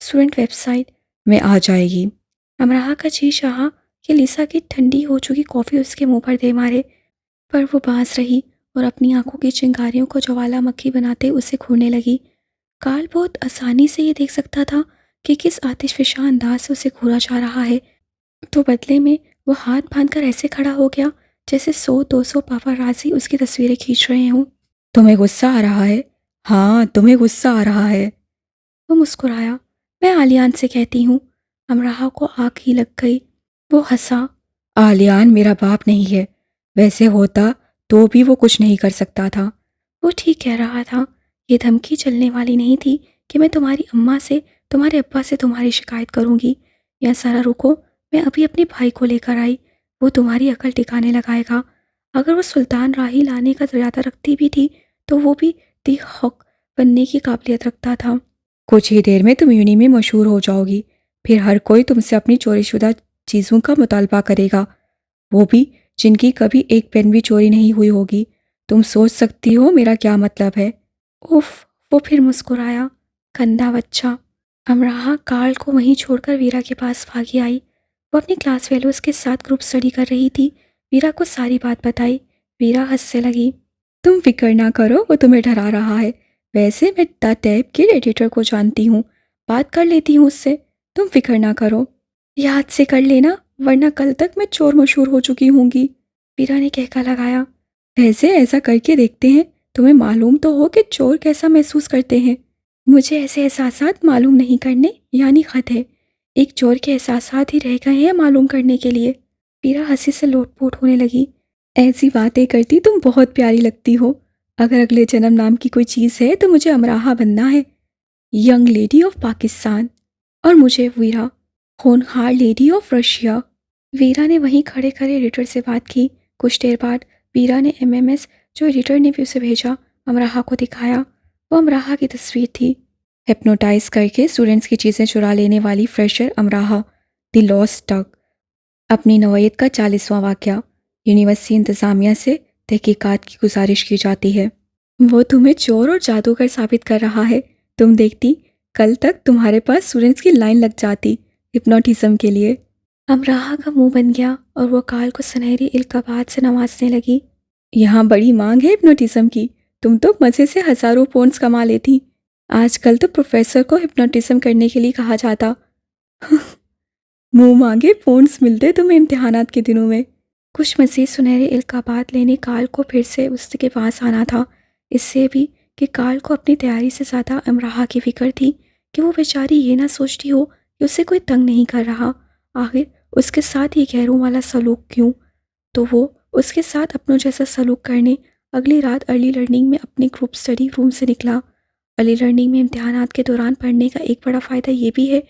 Student web site میں آ جائے گی۔ امراہ کا جی چاہا کہ لیسا کی ٹھنڈی ہو چکی کافی اس کے منہ پر دے مارے، پر وہ باز رہی اور اپنی آنکھوں کی چنگاریوں کو جوالا مکھی بناتے اسے گھورنے لگی۔ کارل بہت آسانی سے یہ دیکھ سکتا تھا کہ کس آتش فشاں انداز سے اسے گھورا جا رہا ہے، تو بدلے میں وہ ہاتھ باندھ کر ایسے کھڑا ہو گیا جیسے 100-200 پاپارازی اس کی تصویریں کھینچ رہے ہوں۔ تمہیں غصہ آ رہا ہے؟ ہاں، تمہیں غصہ آ رہا ہے۔ وہ مسکرایا۔ میں آلیان سے کہتی ہوں۔ امراہ کو آگ ہی لگ گئی۔ وہ ہنسا۔ آلیان میرا باپ نہیں ہے، ویسے ہوتا تو بھی وہ کچھ نہیں کر سکتا تھا۔ وہ ٹھیک کہہ رہا تھا۔ یہ دھمکی چلنے والی نہیں تھی کہ میں تمہاری اماں سے، تمہارے ابا سے تمہاری شکایت کروں گی، یا ذرا رکو، میں ابھی اپنے بھائی کو لے کر آئی، وہ تمہاری عقل ٹکانے لگائے گا۔ اگر وہ سلطان راہی لانے کا ارادہ رکھتی بھی تھی تو وہ بھی دی حق بننے کی قابلیت رکھتا تھا۔ کچھ ہی دیر میں تم یونی میں مشہور ہو جاؤ گی، پھر ہر کوئی تم سے اپنی چوری شدہ چیزوں کا مطالبہ کرے گا، وہ بھی جن کی کبھی ایک پین بھی چوری نہیں ہوئی ہوگی۔ تم سوچ سکتی ہو میرا کیا مطلب ہے؟ اف، وہ پھر مسکرایا۔ گندا بچہ۔ امراہ کارل کو وہیں چھوڑ کر ویرا کے پاس بھاگی آئی۔ وہ اپنی کلاس فیلوز کے ساتھ گروپ اسٹڈی کر رہی تھی۔ ویرا کو ساری بات بتائی۔ ویرا ہنسنے لگی۔ تم فکر نہ کرو، وہ تمہیں ڈرا رہا ہے۔ ویسے میں دا ٹیپ کے ایڈیٹر کو جانتی ہوں، بات کر لیتی ہوں اس سے، تم فکر نہ کرو۔ یاد سے کر لینا ورنہ کل تک میں چور مشہور ہو چکی ہوں گی۔ ویرا نے کہکا لگایا۔ ویسے ایسا کر کے دیکھتے ہیں، تمہیں معلوم تو ہو کہ چور کیسا محسوس کرتے ہیں۔ مجھے ایسے احساسات معلوم نہیں کرنے یعنی خط ہے، ایک چور کے احساسات ہی رہ گئے ہیں معلوم کرنے کے لیے۔ ویرا ہنسی سے لوٹ پوٹ ہونے لگی۔ ایسی باتیں کرتی تم بہت پیاری لگتی ہو۔ اگر اگلے جنم نام کی کوئی چیز ہے تو مجھے امراہ بننا ہے، ینگ لیڈی آف پاکستان، اور مجھے ویرا، ہونہار لیڈی آف رشیا۔ ویرا نے وہیں کھڑے کھڑے ایڈیٹر سے بات کی۔ کچھ دیر بعد ویرا نے MMS جو ایڈیٹر نے بھی اسے بھیجا امراہ کو دکھایا۔ وہ امراہ کی تصویر تھی، ہپنوٹائز کر کے اسٹوڈنٹس کی چیزیں چرا لینے والی فریشر امراہ، دی لاسٹ ڈگ۔ اپنی نوعیت کا 40واں واقعہ۔ یونیورسٹی انتظامیہ سے تحقیقات کی گزارش کی جاتی ہے۔ وہ تمہیں چور اور جادوگر ثابت کر رہا ہے۔ تم دیکھتی، کل تک تمہارے پاس اسٹوڈنٹس کی لائن لگ جاتی ہپنوٹزم کے لیے۔ امراہ کا منہ بن گیا اور وہ کارل کو سنہری القابات سے نوازنے لگی۔ یہاں بڑی مانگ ہے ہپنوٹزم کی، تم تو مزے سے ہزاروں پونڈز کما لیتی۔ آج کل تو پروفیسر کو ہپنوٹزم کرنے کے لیے کہا جاتا۔ منہ مانگے پونڈز ملتے تمہیں امتحانات کے دنوں میں۔ کچھ مزید سنہرے القابات لینے کارل کو پھر سے اس کے پاس آنا تھا، اس سے بھی کہ کارل کو اپنی تیاری سے زیادہ امراہ کی فکر تھی کہ وہ بیچاری یہ نہ سوچتی ہو کہ اسے کوئی تنگ نہیں کر رہا، آخر اس کے ساتھ یہ غیروں والا سلوک کیوں؟ تو وہ اس کے ساتھ اپنوں جیسا سلوک کرنے اگلی رات ارلی لرننگ میں اپنے گروپ اسٹڈی روم سے نکلا۔ ارلی لرننگ میں امتحانات کے دوران پڑھنے کا ایک بڑا فائدہ یہ بھی ہے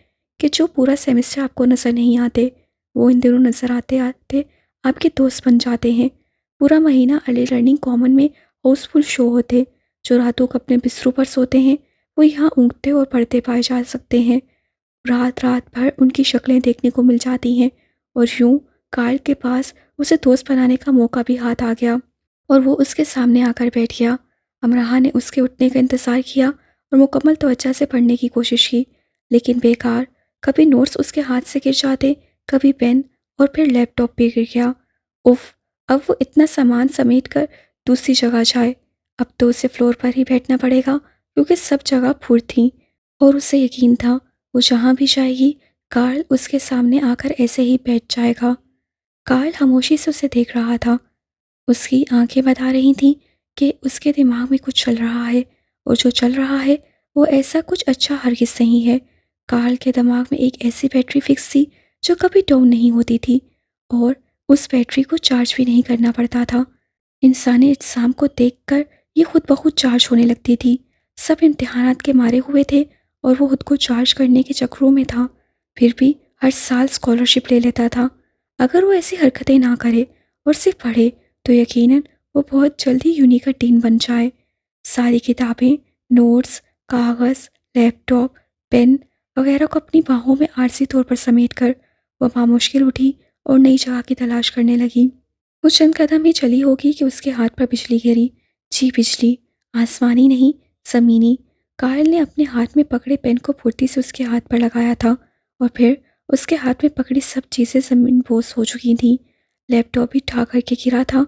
کہ جو پورا سیمسٹر آپ کو نظر نہیں آتے، وہ ان دنوں نظر آتے آتے آپ کے دوست بن جاتے ہیں۔ پورا مہینہ ارلی لرننگ کامن میں ہاؤس فل شو ہوتے، جو راتوں کو اپنے بستروں پر سوتے ہیں وہ یہاں اونگتے اور پڑھتے پائے جا سکتے ہیں۔ رات رات بھر ان کی شکلیں دیکھنے کو مل جاتی ہیں، اور یوں کارل کے پاس اسے دوست بنانے کا موقع بھی ہاتھ آ گیا، اور وہ اس کے سامنے آ کر بیٹھ گیا۔ امراہ نے اس کے اٹھنے کا انتظار کیا اور مکمل توجہ سے پڑھنے کی کوشش کی، لیکن بیکار۔ کبھی نوٹس اس کے ہاتھ سے گر جاتے، کبھی پین، اور پھر لیپ ٹاپ بھی گر گیا۔ اف، اب وہ اتنا سامان سمیٹ کر دوسری جگہ جائے، اب تو اسے فلور پر ہی بیٹھنا پڑے گا کیونکہ سب جگہ پھر تھیں، اور اسے یقین تھا وہ جہاں بھی جائے گی کارل اس کے سامنے آ کر ایسے ہی بیٹھ جائے گا۔ کارل خاموشی سے اسے دیکھ رہا تھا۔ اس کی آنکھیں بتا رہی تھیں کہ اس کے دماغ میں کچھ چل رہا ہے، اور جو چل رہا ہے وہ ایسا کچھ اچھا ہرگز نہیں ہے۔ کارل کے دماغ میں ایک ایسی بیٹری فکس تھی جو کبھی ڈاؤن نہیں ہوتی تھی، اور اس بیٹری کو چارج بھی نہیں کرنا پڑتا تھا۔ انسانی اجسام کو دیکھ کر یہ خود بخود چارج ہونے لگتی تھی۔ سب امتحانات کے مارے ہوئے تھے اور وہ خود کو چارج کرنے کے چکروں میں تھا، پھر بھی ہر سال اسکالرشپ لے لیتا تھا۔ اگر وہ ایسی حرکتیں نہ کرے اور صرف پڑھے تو یقیناً وہ بہت جلدی یونی کا ڈین بن جائے۔ ساری کتابیں، نوٹس، کاغذ، لیپ ٹاپ، پین وغیرہ کو اپنی باہوں میں عارضی طور پر سمیٹ کر وہ بامشکل اٹھی اور نئی جگہ کی تلاش کرنے لگی۔ وہ چند قدم ہی چلی ہوگی کہ اس کے ہاتھ پر بجلی گری۔ جی، بجلی، آسمانی نہیں، زمینی۔ کارل نے اپنے ہاتھ میں پکڑے پین کو پھرتی سے اس کے ہاتھ پر لگایا تھا اور پھر اس کے ہاتھ میں پکڑی سب چیزیں زمین بوس ہو چکی تھیں۔ لیپ ٹاپ بھی ٹھا کر کے گرا تھا۔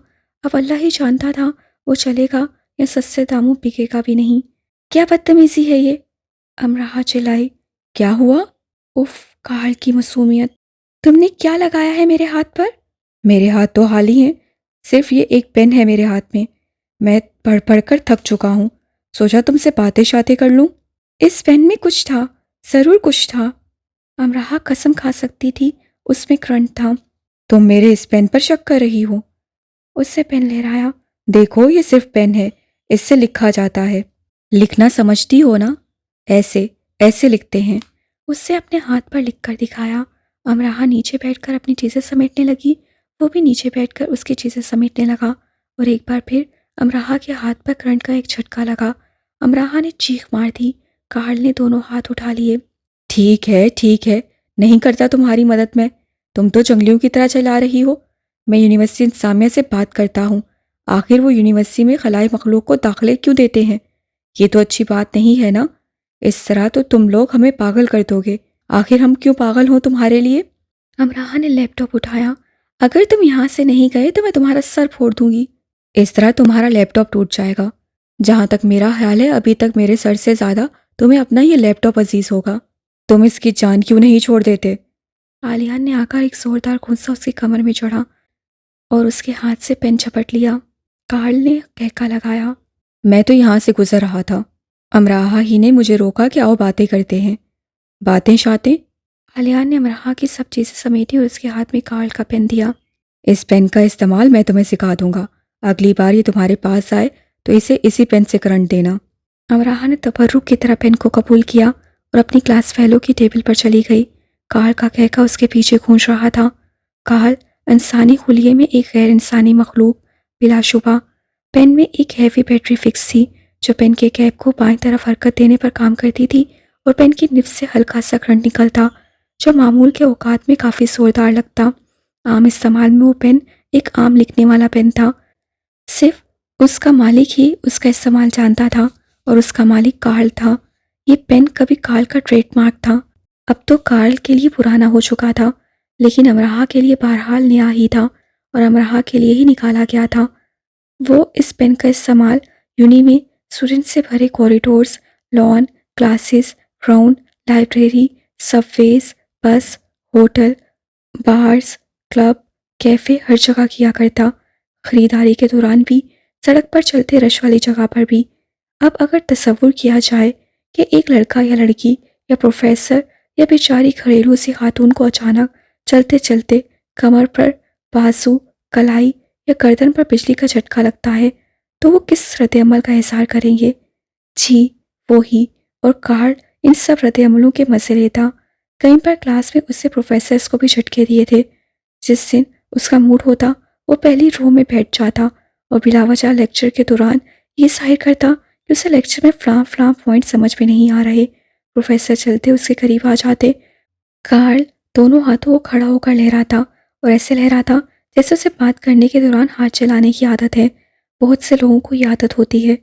اب اللہ ہی جانتا تھا وہ چلے گا یا سستے داموں بکے گا بھی نہیں۔ کیا بدتمیزی ہے یہ؟ امراہ چلائی۔ کیا ہوا؟ اف، کارل کی معصومیت۔ تم نے کیا لگایا ہے میرے ہاتھ پر؟ میرے ہاتھ تو حال ہی ہیں، صرف یہ ایک پین ہے میرے ہاتھ میں پڑھ پڑھ کر تھک چکا ہوں، سوچا تم سے باتیں شاتیں کر لوں۔ اس پین میں کچھ تھا، ضرور کچھ تھا۔ امراہ قسم کھا سکتی تھی اس میں کرنٹ تھا۔ تم میرے اس پین پر شک کر رہی ہو؟ اس سے پین لہرایا۔ دیکھو یہ صرف پین ہے، اس سے لکھا جاتا ہے۔ لکھنا سمجھتی ہو نا؟ ایسے ایسے لکھتے ہیں۔ اس سے اپنے ہاتھ پر لکھ کر دکھایا۔ امراہ نیچے بیٹھ کر اپنی چیزیں سمیٹنے لگی، وہ بھی نیچے بیٹھ کر اس کی چیزیں سمیٹنے لگا اور ایک بار پھر امراہ کے ہاتھ پر کرنٹ کا ایک جھٹکا لگا۔ امراہ نے چیخ مار دی۔ کارل نے دونوں ہاتھ اٹھا لیے۔ ٹھیک ہے، نہیں کرتا تمہاری مدد میں، تم تو جنگلیوں کی طرح چلا رہی ہو۔ میں یونیورسٹی انتظامیہ سے بات کرتا ہوں، آخر وہ یونیورسٹی میں خلائی مخلوق کو داخلے کیوں دیتے ہیں؟ یہ تو اچھی بات نہیں ہے نا، اس طرح تو تم لوگ ہمیں پاگل کر دو گے۔ آخر ہم کیوں پاگل ہوں تمہارے لیے؟ امراہ نے لیپ ٹاپ اٹھایا۔ اگر تم یہاں سے نہیں گئے تو میں تمہارا سر پھوڑ دوں گی۔ اس طرح تمہارا لیپ ٹاپ ٹوٹ جائے گا۔ جہاں تک میرا خیال ہے ابھی تک میرے سر سے زیادہ تمہیں اپنا یہ لیپ ٹاپ عزیز ہوگا۔ تم اس کی جان کیوں نہیں چھوڑ دیتے؟ عالیان نے آ کر ایک زوردار گھونسا اس کی کمر میں چڑھا اور اس کے ہاتھ سے پین جھپٹ لیا۔ کارل نے کہکا لگایا۔ میں تو یہاں سے گزر رہا تھا، امراہ ہی نے مجھے روکا کہ آؤ باتیں کرتے ہیں۔ باتیں شاتیں؟ عالیان نے امراہ کی سب چیزیں سمیٹی اور اس کے ہاتھ میں کارل کا پین دیا۔ اس پین کا استعمال میں تمہیں سکھا دوں گا، اگلی بار یہ تمہارے پاس آئے تو اسے اسی پین سے کرنٹ دینا۔ امراہ نے تبرک کی طرح پین کو قبول کیا اور اپنی کلاس فیلو کی ٹیبل پر چلی گئی۔ کارل کا کہکا اس کے پیچھے گونج رہا تھا۔ کارل انسانی خلیے میں ایک غیر انسانی مخلوق، بلا شبہ۔ پین میں ایک ہیوی بیٹری فکس تھی جو پین کے کیپ کو بائیں طرف حرکت دینے پر کام کرتی تھی اور پین کی نب سے ہلکا سا کرنٹ نکلتا جو معمول کے اوقات میں کافی زوردار لگتا۔ عام استعمال میں وہ پین ایک عام لکھنے والا پین تھا، صرف اس کا مالک ہی اس کا استعمال جانتا تھا اور اس کا مالک کارل تھا۔ یہ پین کبھی کارل کا ٹریڈ مارک تھا، اب تو کارل کے لیے پرانا ہو چکا تھا، لیکن امراہ کے لیے بہرحال نیا ہی تھا اور امراہ کے لیے ہی نکالا گیا تھا۔ وہ اس پین کا استعمال یونی میں اسٹوڈنٹ سے بھرے corridors, lawn, classes, ground, library, subways, bus, hotel, bars, club, cafe, ہر جگہ کیا کرتا، خریداری کے دوران بھی، سڑک پر چلتے رش والی جگہ پر بھی۔ اب اگر تصور کیا جائے کہ ایک لڑکا یا لڑکی یا پروفیسر یا بیچاری گھریلو سی خاتون کو اچانک چلتے چلتے کمر پر، بازو، کلائی یا گردن پر بجلی کا جھٹکا لگتا ہے تو وہ کس رد عمل کا اظہار کریں گے؟ جی وہی، اور کارل ان سب رد عملوں کے مزے لیتا۔ کہیں پر کلاس میں اسے پروفیسرز کو بھی جھٹکے دیے تھے۔ جس دن اس کا موڈ ہوتا وہ پہلی رو میں بیٹھ جاتا اور بلا وجہ لیکچر کے دوران یہ ظاہر کرتا کہ اسے لیکچر میں فلاں فلاں پوائنٹ سمجھ میں نہیں آ رہے۔ پروفیسر چلتے اس کے قریب آ جاتے۔ کارل دونوں ہاتھوں کو کھڑا ہو کر لہراتا اور ایسے لہراتا جیسے اسے بات کرنے کے دوران ہاتھ چلانے کی عادت ہے۔ بہت سے لوگوں کو یہ عادت ہوتی ہے،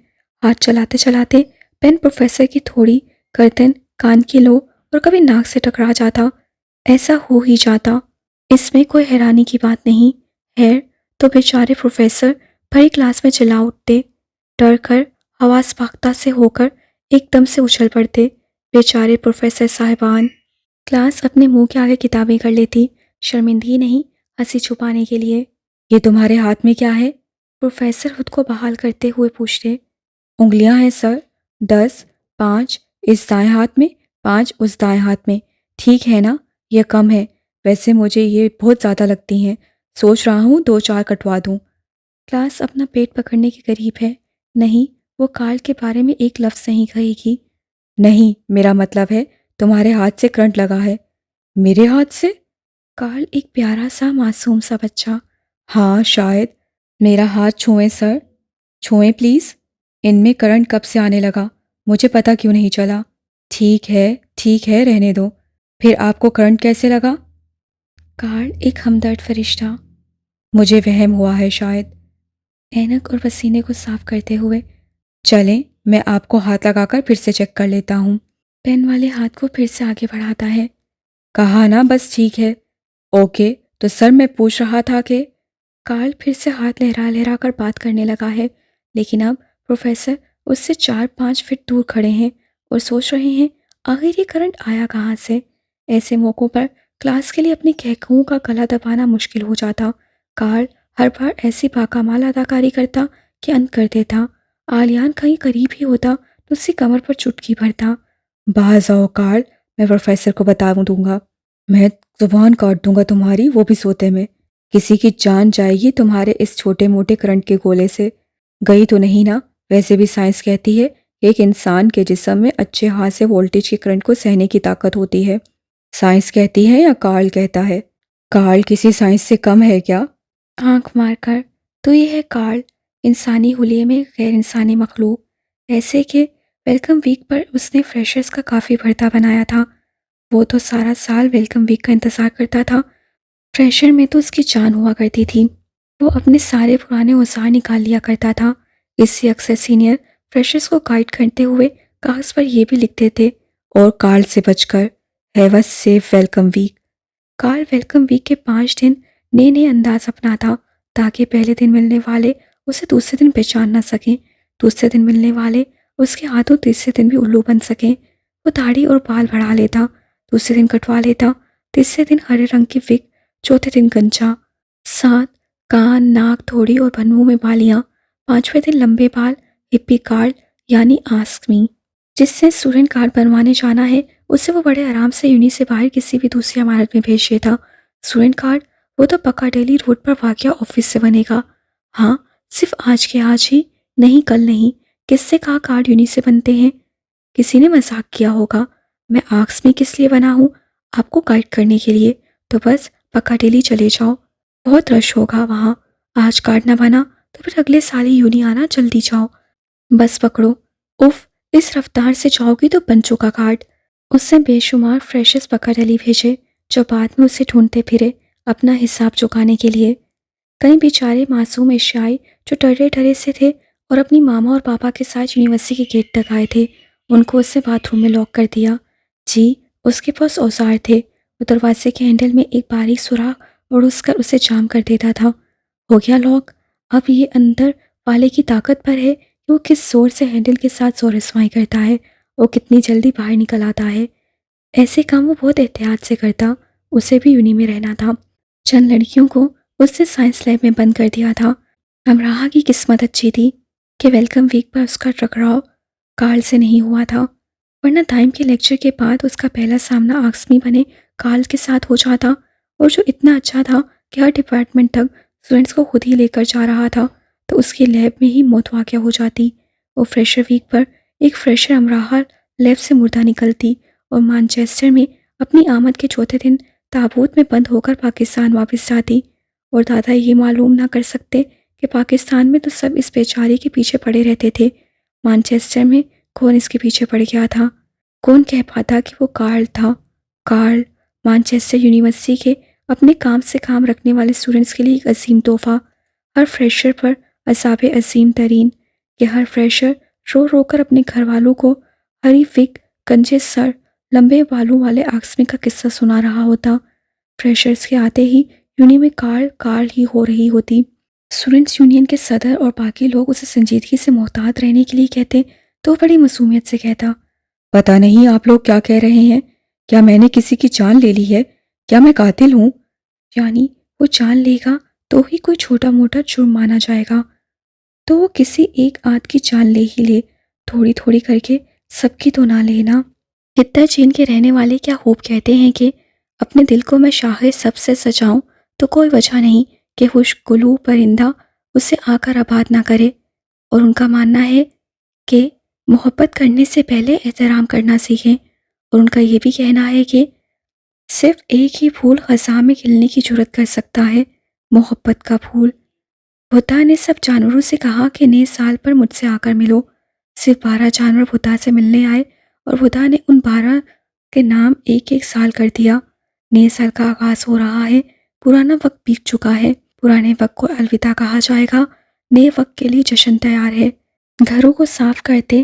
ہاتھ چلاتے چلاتے پین پروفیسر کی تھوڑی، گردن، کان کی لو اور کبھی ناک سے ٹکرا جاتا۔ ایسا ہو ہی جاتا، اس میں کوئی حیرانی کی بات نہیں۔ خیر تو بیچارے پروفیسر بھری کلاس میں چلا اٹھتے، ڈر کر حواس باختہ سے ہو کر ایک دم سے اچھل پڑتے۔ بیچارے پروفیسر صاحبان۔ کلاس اپنے منہ کے آگے کتابیں کر لیتی، شرمندگی نہیں، ہنسی چھپانے کے لیے۔ یہ تمہارے ہاتھ میں کیا ہے؟ پروفیسر خود کو بحال کرتے ہوئے پوچھتے۔ انگلیاں ہیں سر، 10، 5 اس دائیں ہاتھ میں، 5 اس دائیں ہاتھ میں، ٹھیک ہے نا؟ یہ کم ہے، ویسے مجھے یہ بہت زیادہ لگتی ہیں، سوچ رہا ہوں 2-4 کٹوا دوں۔ کلاس اپنا پیٹ پکڑنے کے قریب ہے۔ نہیں، وہ کارل کے بارے میں ایک لفظ نہیں کہے گی۔ نہیں، میرا مطلب ہے تمہارے ہاتھ سے کرنٹ لگا ہے۔ میرے ہاتھ سے؟ کارل ایک پیارا سا معصوم سا بچہ۔ ہاں شاید۔ میرا ہاتھ چھوئیں سر، چھوئیں پلیز۔ ان میں کرنٹ کب سے آنے لگا؟ مجھے پتہ کیوں نہیں چلا؟ ٹھیک ہے رہنے دو۔ پھر آپ کو کرنٹ کیسے لگا؟ کارل ایک ہمدرد فرشتہ۔ مجھے وہم ہوا ہے شاید۔ اینک اور پسینے کو صاف کرتے ہوئے۔ چلیں میں آپ کو ہاتھ لگا کر پھر سے چیک کر لیتا ہوں۔ پین والے ہاتھ کو پھر سے آگے بڑھاتا ہے۔ کہا نا بس ٹھیک ہے۔ اوکے، تو سر میں پوچھ رہا تھا کہ کارل پھر سے ہاتھ لہرا لہرا کر بات کرنے لگا ہے، لیکن اب پروفیسر اس سے 4-5 فٹ دور کھڑے ہیں اور سوچ رہے ہیں آخر یہ کرنٹ آیا کہاں سے۔ ایسے موقعوں پر کلاس کے لیے اپنی کہکہوں کا گلا دبانا مشکل ہو جاتا۔ کارل ہر بار ایسی باکمال اداکاری کرتا کہ انت کر دیتا۔ آلیان کہیں قریب ہی ہوتا تو اس کی کمر پر چٹکی بھرتا۔ باز آؤ کارل، میں پروفیسر کو بتا دوں گا، میں زبان کاٹ دوں گا تمہاری، وہ بھی سوتے میں۔ کسی کی جان جائے گی تمہارے اس چھوٹے موٹے کرنٹ کے گولے سے۔ گئی تو نہیں نا؟ ویسے بھی سائنس کہتی ہے کہ ایک انسان کے جسم میں اچھے ہاتھ سے وولٹیج کے کرنٹ کو سہنے کی طاقت ہوتی ہے۔ سائنس کہتی ہے یا کارل کہتا ہے؟ کارل کسی سائنس سے کم ہے کیا؟ آنکھ مار کر تو یہ ہے کارل، انسانی حلیے میں غیر انسانی مخلوق۔ ایسے کہ ویلکم ویک پر اس نے فریشرز کا کافی بھرتا بنایا تھا۔ وہ تو سارا سال ویلکم ویک کا انتظار کرتا تھا۔ فریشر میں تو اس کی جان ہوا کرتی تھی۔ وہ اپنے سارے پرانے اوزار نکال لیا کرتا تھا۔ اس سے اکثر سینئر فریشرز کو گائیڈ کرتے ہوئے کاغذ پر یہ بھی لکھتے تھے، اور کارل سے بچ کر، have a safe welcome week. Karl welcome week کے 5 دن نئے انداز اپناتا تاکہ پہلے دن ملنے والے اسے دوسرے دن پہچان نہ سکیں، دوسرے دن ملنے والے اس کے ہاتھوں تیسرے دن بھی الو بن سکیں۔ وہ داڑھی اور بال بڑھا لیتا، دوسرے دن کٹوا لیتا، تیسرے دن ہرے رنگ کی وگ، چوتھے دن گنجا، ساتھ کان، ناک، تھوڑی اور منہ میں بالیاں، 5ویں دن لمبے بال، ہپی کارل یعنی آسک می۔ جس سے اسٹوڈنٹ کارڈ بنوانے جانا ہے اسے وہ بڑے آرام سے یونی سے باہر کسی بھی دوسری عمارت میں بھیج دیتا۔ اسٹوڈنٹ کارڈ وہ تو پکا ڈیلی روڈ پر واقع آفس سے بنے گا۔ ہاں، صرف آج کے آج ہی، نہیں کل نہیں۔ کس سے کہا کارڈ یونی سے بنتے ہیں؟ کسی نے مذاق کیا ہوگا۔ میں آسک می کس لیے بنا ہوں؟ آپ کو گائیڈ کرنے کے لیے۔ تو بس پکا ڈیلی چلے جاؤ، بہت رش ہوگا وہاں۔ آج کارڈ نہ بنا تو پھر اگلے سال ہی یونی آنا، جلدی جاؤ، بس پکڑو۔ اف، اس رفتار سے جاؤ گی تو بن چکا کارڈ۔ اس نے بے شمار فریشرز پکا ڈیلی بھیجے جو بعد میں اسے ڈھونڈتے پھرے اپنا حساب چکانے کے لیے۔ کئی بیچارے معصوم ایشیائی جو ڈرے ڈرے سے تھے اور اپنی ماما اور پاپا کے ساتھ یونیورسٹی کے گیٹ تک آئے تھے، ان کو اس نے باتھ روم میں لاک کر دیا۔ جی، اس کے پاس اوزار تھے۔ وہ دروازے کے ہینڈل میں ایک باریک سوراخ اڑوس کر اسے جام کر دیتا تھا۔ ہو گیا لاک۔ اب یہ اندر والے کی طاقت پر ہے کہ وہ کس زور سے ہینڈل کے ساتھ زور آزمائی کرتا ہے اور کتنی جلدی باہر نکل آتا ہے۔ ایسے کام وہ بہت احتیاط سے کرتا۔ اسے بھی یونی میں رہنا تھا۔ چند لڑکیوں کو اس نے سائنس لیب میں بند کر دیا تھا۔ امراہ کی قسمت اچھی تھی کہ ویلکم ویک پر اس کا ٹکراؤ کارل سے نہیں ہوا تھا، ورنہ ٹائم کے لیکچر کے بعد اس کا پہلا سامنا آکسمی بنے کارل کے ساتھ ہو جاتا، اور جو اتنا اچھا تھا کہ ہر ڈپارٹمنٹ تک اسٹوڈنٹس کو خود ہی لے کر جا رہا تھا، تو اس کی لیب میں ہی موت واقع ہو جاتی۔ اور فریشر ویک پر ایک فریشر امراہ لیب سے مردہ نکلتی اور مانچسٹر میں اپنی آمد کے چوتھے دن تابوت میں بند ہو کر پاکستان واپس جاتی، اور دادا یہ معلوم نہ کر سکتے کہ پاکستان میں تو سب اس بیچارے کے پیچھے پڑے رہتے تھے، مانچسٹر میں کون اس کے پیچھے پڑ گیا تھا؟ کون کہہ پاتا کہ وہ کارل تھا؟ کارل، مانچسٹر یونیورسٹی کے اپنے کام سے کام رکھنے والے اسٹوڈنٹس کے لیے ایک عظیم تحفہ، ہر فریشر پر عذاب عظیم ترین کہ ہر فریشر رو رو کر اپنے گھر والوں کو ہری وگ، گنجے سر، لمبے بالوں والے آکسمی کا قصہ سنا رہا ہوتا۔ فریشرز کے آتے ہی یونی میں کارل کارل ہی ہو رہی ہوتی۔ اسٹوڈنٹس یونین کے صدر اور باقی لوگ اسے سنجیدگی سے محتاط رہنے کے لیے کہتے تو بڑی معصومیت سے کہتا، پتہ نہیں آپ لوگ کیا کہہ رہے ہیں؟ کیا میں نے کسی کی جان لے لی ہے؟ کیا میں قاتل ہوں؟ یعنی وہ جان لے گا تو ہی کوئی چھوٹا موٹا جرم مانا جائے گا، تو وہ کسی ایک آدھ کی جان لے ہی لے، تھوڑی تھوڑی کر کے سب کی تو نہ لینا۔ خطہ چین کے رہنے والے کیا خوب کہتے ہیں کہ اپنے دل کو میں شاہ سب سے سجاؤں تو کوئی وجہ نہیں کہ خوش گلو پرندہ اسے آ کر آباد نہ کرے، اور ان کا ماننا ہے کہ محبت کرنے سے پہلے احترام کرنا سیکھیں، اور ان کا یہ بھی کہنا ہے کہ صرف ایک ہی پھول خزاں میں کھلنے کی جرت کر سکتا ہے، محبت کا پھول۔ بھوتا نے سب جانوروں سے کہا کہ نئے سال پر مجھ سے آ کر ملو۔ صرف 12 جانور بھوتا سے ملنے آئے اور بھوتا نے ان 12 کے نام ایک ایک سال کر دیا۔ نئے سال کا آغاز ہو رہا ہے، پرانا وقت بیت چکا ہے، پرانے وقت کو الوداع کہا جائے گا، نئے وقت کے لیے جشن تیار ہے۔ گھروں کو صاف کرتے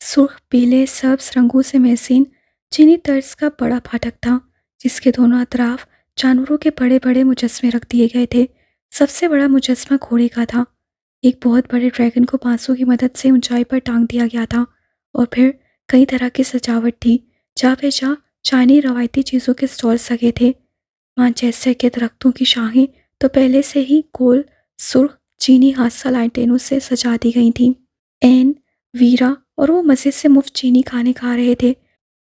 سرخ پیلے سبز رنگوں سے محسین چینی طرز کا بڑا پھاٹک تھا جس کے دونوں اطراف جانوروں کے بڑے بڑے مجسمے رکھ دیے گئے تھے۔ سب سے بڑا مجسمہ گھوڑے کا تھا۔ ایک بہت بڑے ڈریگن کو بانسوں کی مدد سے اونچائی پر ٹانگ دیا گیا تھا اور پھر کئی طرح کی سجاوٹ تھی۔ جا بے جا چائنی روایتی چیزوں کے سٹالز لگے تھے۔ مانچسٹر کے درختوں کی شاخیں تو پہلے سے ہی گول سرخ چینی حادثہ لانٹینوں سے سجا دی گئی تھیں۔ این، ویرا اور وہ مزے سے مفت چینی کھانے کھا رہے تھے۔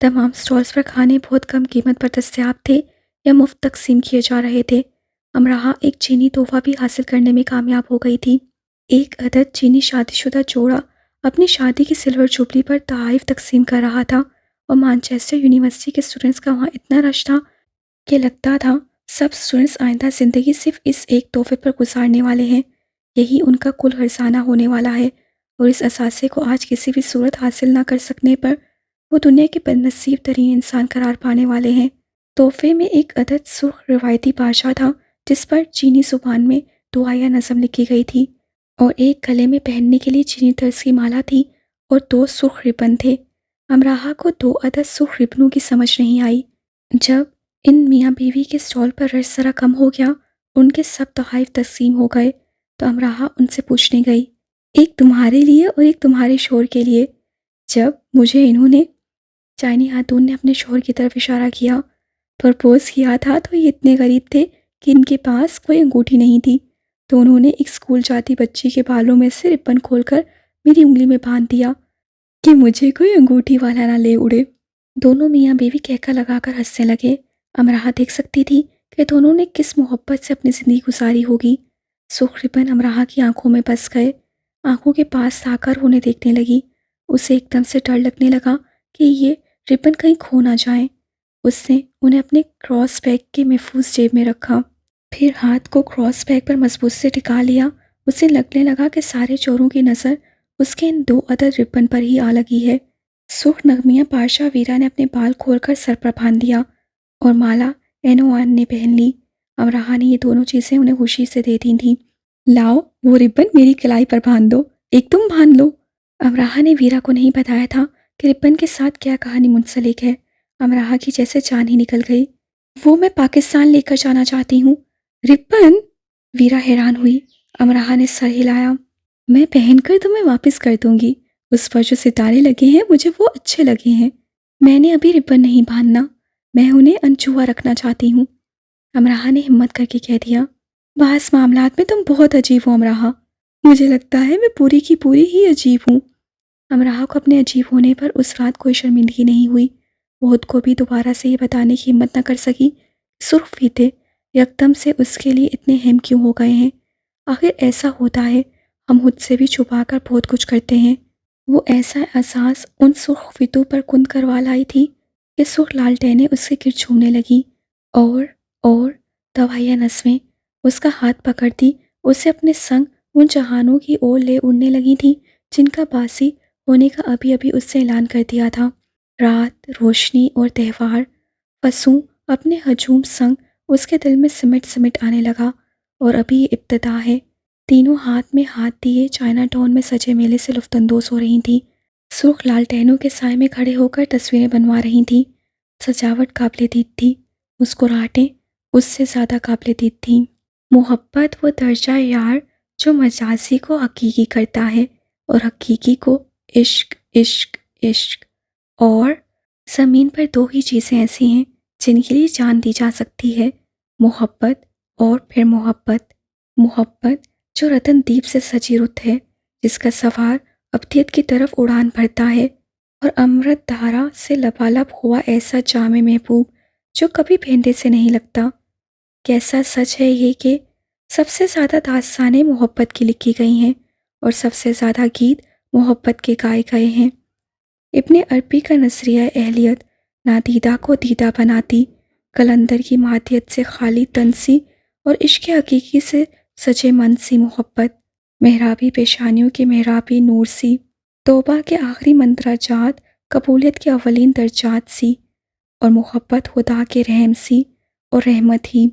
تمام سٹالز پر کھانے بہت کم قیمت پر دستیاب تھے یا مفت تقسیم کیے جا رہے تھے۔ امراہ ایک چینی تحفہ بھی حاصل کرنے میں کامیاب ہو گئی تھی۔ ایک عدد چینی شادی شدہ جوڑا اپنی شادی کی سلور جوبلی پر تحائف تقسیم کر رہا تھا اور مانچسٹر یونیورسٹی کے اسٹوڈنٹس کا وہاں اتنا رش تھا کہ لگتا تھا سب اسٹوڈنٹس آئندہ زندگی صرف اس ایک تحفے پر گزارنے والے ہیں۔ یہی ان کا کل خرسانہ ہونے والا ہے اور اس اثاثے کو آج کسی بھی صورت حاصل نہ کر سکنے پر وہ دنیا کے بد نصیب ترین انسان قرار پانے والے ہیں۔ تحفے میں ایک عدد سرخ روایتی بادشاہ تھا جس پر چینی زبان میں دعا یا نظم لکھی گئی تھی اور ایک گلے میں پہننے کے لیے چینی طرز کی مالا تھی اور 2 سرخ ربن تھے۔ امراہ کو 2 عدد سرخ ربنوں کی سمجھ نہیں آئی۔ جب ان میاں بیوی کے سٹال پر رش ذرا کم ہو گیا، ان کے سب تحائف تقسیم ہو گئے تو امراہ ان سے پوچھنے گئی، ایک تمہارے لیے اور ایک تمہارے شوہر کے لیے۔ جب مجھے انہوں نے چائنی خاتون نے اپنے شوہر کی طرف اشارہ کیا پرپوز کیا تھا تو یہ اتنے غریب تھے کہ ان کے پاس کوئی انگوٹھی نہیں تھی، تو انہوں نے ایک اسکول جاتی بچی کے بالوں میں سے ربن کھول کر میری انگلی میں باندھ دیا کہ مجھے کوئی انگوٹھی والا نہ لے اڑے۔ دونوں میاں بیوی کہکا لگا کر ہنسنے لگے۔ امراہ دیکھ سکتی تھی کہ دونوں نے کس محبت سے اپنی زندگی گزاری ہوگی۔ سرخ ربن امراہ کی آنکھوں میں بس گئے، آنکھوں کے پاس آ کر انہیں دیکھنے لگی۔ اسے ایک دم سے ڈر لگنے لگا کہ یہ ربن کہیں کھو نہ جائیں۔ اس نے انہیں اپنے کراس بیگ کے محفوظ جیب میں رکھا، پھر ہاتھ کو کراس بیگ پر مضبوط سے ٹکا لیا۔ اسے لگنے لگا کہ سارے چوروں کی نظر اس کے ان 2 عدد ربن پر ہی آ لگی ہے۔ سرخ نغمیہ پاشا ویرا نے اپنے بال کھول کر سر پر باندھ دیا اور مالا اینوان نے پہن لی۔ امراہ نے یہ دونوں چیزیں انہیں خوشی سے دے دی تھیں۔ لاؤ وہ ربن میری کلائی پر باندھ دو، ایک تم باندھ لو۔ امراہ نے ویرا کو نہیں بتایا تھا کہ ربن کے ساتھ کیا کہانی منسلک ہے۔ امراہ کی جیسے جان ہی نکل گئی۔ وہ میں پاکستان لے کر جانا چاہتی ہوں۔ ربن؟ ویرا حیران ہوئی۔ امراہ نے سر ہلایا۔ میں پہن کر تمہیں واپس کر دوں گی۔ اس پر جو ستارے لگے ہیں مجھے وہ اچھے لگے ہیں۔ میں نے ابھی ربن نہیں باندھنا، میں انہیں انچوہا رکھنا چاہتی ہوں۔ امراہ نے ہمت کر کے کہہ دیا، بعض معاملات میں تم بہت عجیب ہو امراہ۔ مجھے لگتا ہے میں پوری کی پوری ہی عجیب ہوں۔ امراہ کو اپنے عجیب ہونے پر اس رات کوئی شرمندگی نہیں ہوئی۔ وہ خود کو بھی دوبارہ سے یہ بتانے کی ہمت نہ کر سکی۔ سرخ فیتے یکدم سے اس کے لیے اتنے اہم کیوں ہو گئے ہیں؟ آخر ایسا ہوتا ہے، ہم خود سے بھی چھپا کر بہت کچھ کرتے ہیں۔ وہ ایسا احساس ان سرخ فیتوں پر کند کروا لائی تھی کہ سرخ لالٹینیں اس کے گرد جھومنے لگیں اور دوائیاں نسمیں اس کا ہاتھ پکڑتی اسے اپنے سنگ ان جہانوں کی اور لے اڑنے لگی تھیں جن کا باسی ہونے کا ابھی ابھی اس سے اعلان کر دیا تھا۔ رات، روشنی اور تہوار فسوں اپنے ہجوم سنگ اس کے دل میں سمٹ سمٹ آنے لگا، اور ابھی یہ ابتدا ہے۔ تینوں ہاتھ میں ہاتھ دیے چائنا ٹاؤن میں سجے میلے سے لطف اندوز ہو رہی تھیں۔ سرخ لالٹینوں کے سائے میں کھڑے ہو کر تصویریں بنوا رہی تھیں۔ سجاوٹ قابل دید تھی، مسکراہٹیں اس سے زیادہ قابل دید تھیں۔ محبت وہ درجہ یار جو مجازی کو حقیقی کرتا ہے اور حقیقی کو عشق عشق عشق۔ اور زمین پر 2 ہی چیزیں ایسی ہیں جن کے لیے جان دی جا سکتی ہے، محبت اور پھر محبت۔ محبت جو رتن دیپ سے سجی رت ہے، جس کا سوار ابدیت کی طرف اڑان بھرتا ہے، اور امرت دھارا سے لبالب ہوا ایسا جام محبوب جو کبھی پھیندے سے نہیں لگتا۔ کیسا سچ ہے یہ کہ سب سے زیادہ داستانیں محبت کی لکھی گئی ہیں اور سب سے زیادہ گیت محبت کے گائے گئے ہیں۔ ابن عربی کا نظریہ اہلیت نادیدہ کو دیدہ بناتی، قلندر کی مادیت سے خالی تن سی اور عشق حقیقی سے سجے من سی محبت، محرابی پیشانیوں کے محرابی نور سی، توبہ کے آخری مندرجات قبولیت کے اولین درجات سی، اور محبت خدا کے رحم سی اور رحمت ہی۔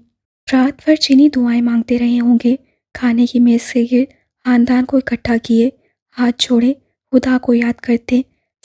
رات بھر چینی دعائیں مانگتے رہے ہوں گے، کھانے کی میز کے گرد خاندان کو اکٹھا کیے، ہاتھ جوڑے خدا کو یاد کرتے،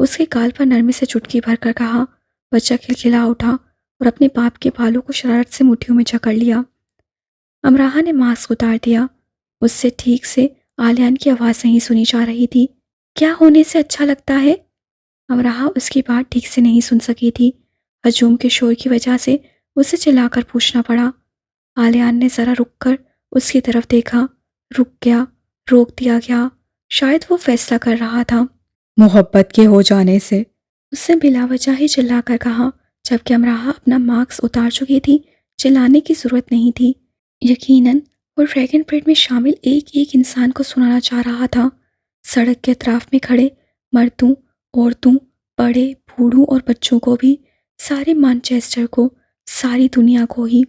اس کے گال پر نرمی سے چٹکی بھر کر کہا۔ بچہ کھلکھلا اٹھا اور اپنے باپ کے بالوں کو شرارت سے مٹھیوں میں جکڑ لیا۔ امراہا نے ماسک اتار دیا۔ اس سے ٹھیک سے آلیان کی آواز نہیں سنی جا رہی تھی۔ کیا ہونے سے اچھا لگتا ہے؟ امراہا اس کی بات ٹھیک سے نہیں سن سکی تھی۔ ہجوم کے شور کی وجہ سے اسے چلا کر پوچھنا پڑا۔ آلیان نے ذرا رک کر اس کی طرف دیکھا۔ رک گیا، روک دیا گیا۔ شاید وہ فیصلہ کر رہا تھا۔ محبت کے ہو جانے سے۔ اس نے بلا وجہ ہی چلا کر کہا، جبکہ امراہا اپنا ماسک اتار چکی تھی۔ چلانے کی ضرورت نہیں تھی۔ یقیناً وہ ڈریگن پریڈ میں شامل ایک ایک انسان کو سنانا چاہ رہا تھا۔ سڑک کے اطراف میں کھڑے مردوں، عورتوں، بڑے، بوڑھوں اور بچوں کو بھی، سارے مانچسٹر کو، ساری دنیا کو ہی۔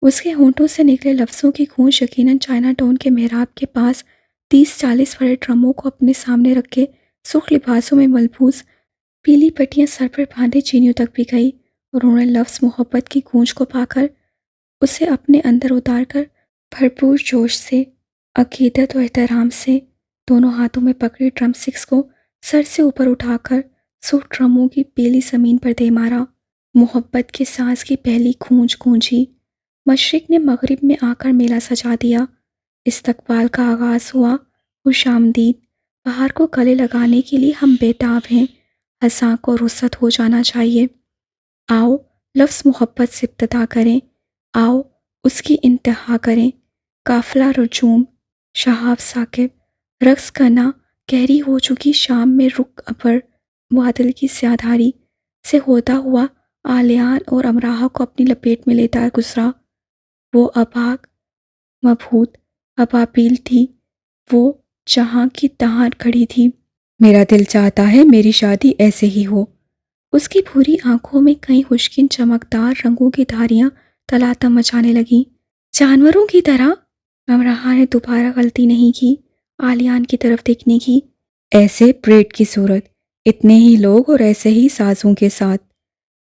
اس کے ہونٹوں سے نکلے لفظوں کی گونج یقیناً چائنا ٹاؤن کے محراب کے پاس 30-40 بڑے ڈرموں کو اپنے سامنے رکھ کے سرخ لباسوں میں ملبوس پیلی پٹیاں سر پر باندھے چینیوں تک بھی گئی، اور انہوں نے لفظ محبت کی گونج کو پا کر اسے اپنے اندر اتار کر بھرپور جوش سے، عقیدت و احترام سے دونوں ہاتھوں میں پکڑی ڈرم سٹکس کو سر سے اوپر اٹھا کر سرخ ڈرموں کی پیلی زمین پر دے مارا۔ محبت کے ساز کی پہلی گونج گونجی۔ مشرق نے مغرب میں آ کر میلہ سجا دیا۔ استقبال کا آغاز ہوا۔ خوش آمدید۔ بہار کو گلے لگانے کے لیے ہم بیتاب ہیں۔ خزاں کو رخصت ہو جانا چاہیے۔ آؤ لفظ محبت سے ابتدا کریں، آؤ اس کی انتہا کریں۔ قافلہ رجوم، شہاب ثاقب، رقص کرنا، گہری ہو چکی شام میں رخ ابر بادل کی سیاہدھاری سے ہوتا ہوا آلیان اور امراہا کو اپنی لپیٹ میں لیتا گزرا۔ وہ اباک مبہوت ابابیل تھی، وہ جہاں کی تہاں کھڑی تھی۔ میرا دل چاہتا ہے میری شادی ایسے ہی ہو۔ اس کی بھوری آنکھوں میں کئی خشکین چمکدار رنگوں کی دھاریاں تلاتم مچانے لگیں۔ جانوروں کی طرح؟ امراہا نے دوبارہ غلطی نہیں کی آلیان کی طرف دیکھنے کی۔ ایسے پریڈ کی صورت، اتنے ہی لوگ اور ایسے ہی سازوں کے ساتھ۔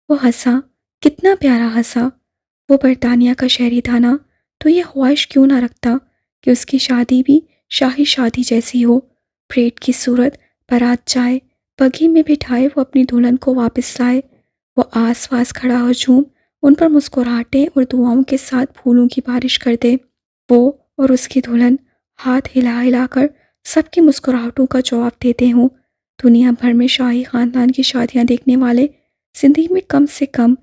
وہ ہنسا، کتنا پیارا ہنسا۔ وہ برطانیہ کا شہری تھا نا، تو یہ خواہش کیوں نہ رکھتا کہ اس کی شادی بھی شاہی شادی جیسی ہو۔ پریڈ کی صورت، بارات جائے، بگھی میں بٹھائے وہ اپنی دلہن کو واپس لائے۔ وہ آس پاس کھڑا ہجوم ان پر مسکراہٹیں اور دعاؤں کے ساتھ پھولوں کی بارش کر دے۔ وہ اور اس کی دلہن ہاتھ ہلا ہلا کر سب کی مسکراہٹوں کا جواب دیتے ہوں۔ دنیا بھر میں شاہی خاندان کی شادیاں دیکھنے والے زندگی میں کم سے کم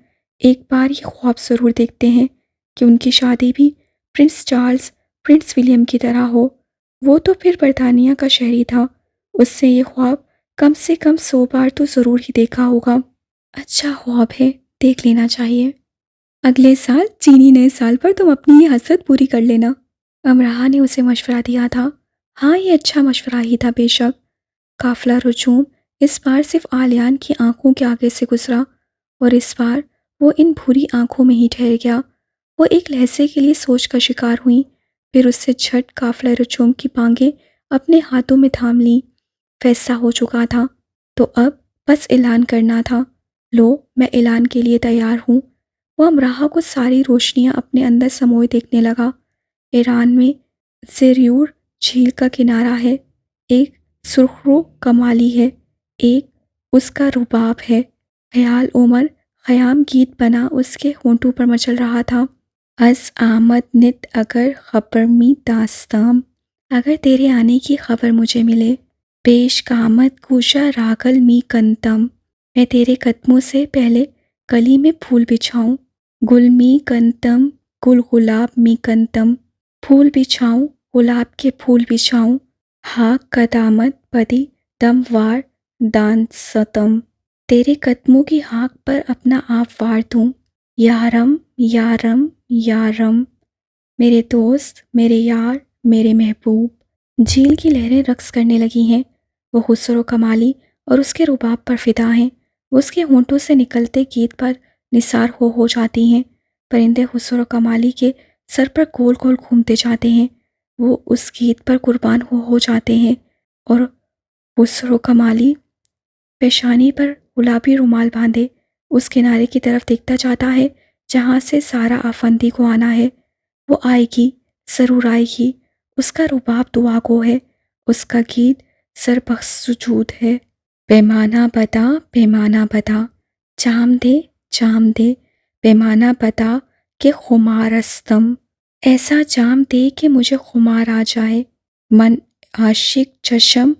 ایک بار یہ خواب ضرور دیکھتے ہیں کہ ان کی شادی بھی پرنس چارلز، پرنس ولیم کی طرح ہو۔ وہ تو پھر برطانیہ کا شہری تھا، اس سے یہ خواب کم سے کم 100 بار تو ضرور ہی دیکھا ہوگا۔ اچھا خواب ہے، دیکھ لینا چاہیے۔ اگلے سال چینی نئے سال پر تم اپنی یہ حسرت پوری کر لینا، امراہا نے اسے مشورہ دیا تھا۔ ہاں، یہ اچھا مشورہ ہی تھا بے شک۔ قافلہ رجوم اس بار صرف آلیان کی آنکھوں کے آگے سے گزرا، اور اس بار وہ ان بھوری آنکھوں میں ہی ٹھہر گیا۔ وہ ایک لہجے کے لیے سوچ کا شکار ہوئیں، پھر اس سے جھٹ قافلہ رجوم کی بانگیں اپنے ہاتھوں میں تھام لیں۔ فیصلہ ہو چکا تھا، تو اب بس اعلان کرنا تھا۔ لو، میں اعلان کے لیے تیار ہوں۔ وہ امراہا کو ساری روشنیاں اپنے اندر سموئے دیکھنے لگا۔ ایران میں زیریور جھیل کا کنارہ ہے، ایک سرخرو کمالی ہے، ایک اس کا رباب ہے۔ خیال عمر خیام گیت بنا اس کے ہونٹوں پر مچل رہا تھا۔ از آمد نت اگر خبر می داستام، اگر تیرے آنے کی خبر مجھے ملے، پیش قامت کوشا راگل می کنتم، میں تیرے قدموں سے پہلے گلی میں پھول بچھاؤں۔ گل می کنتم، گل گلاب می کنتم، پھول بچھاؤں، گلاب کے پھول بچھاؤں۔ ہاک قدامت پدی دم وار دانستم، تیرے قدموں کی ہاک پر اپنا آپ وار دوں۔ یارم یارم یارم، میرے دوست، میرے یار، میرے محبوب۔ جھیل کی لہریں رقص کرنے لگی ہیں۔ وہ خسرو کمالی اور اس کے رباب پر فدا ہیں۔ وہ اس کے ہونٹوں سے نکلتے گیت پر نثار ہو جاتی ہیں۔ پرندے خسرو کمالی کے سر پر گول گول گھومتے جاتے ہیں۔ وہ اس گیت پر قربان ہو جاتے ہیں، اور خسرو کمالی پیشانی پر گلابی رومال باندھے اس کنارے کی طرف دیکھتا جاتا ہے جہاں سے سارا آفندی کو آنا ہے۔ وہ آئے گی، ضرور آئے گی۔ اس کا رباب دعا گو ہے، اس کا گیت سربخش سجود ہے۔ پیمانہ بتا جام دے پیمانہ بتا کہ خمارستم، ایسا جام دے کہ مجھے خمار آ جائے. من عاشق چشم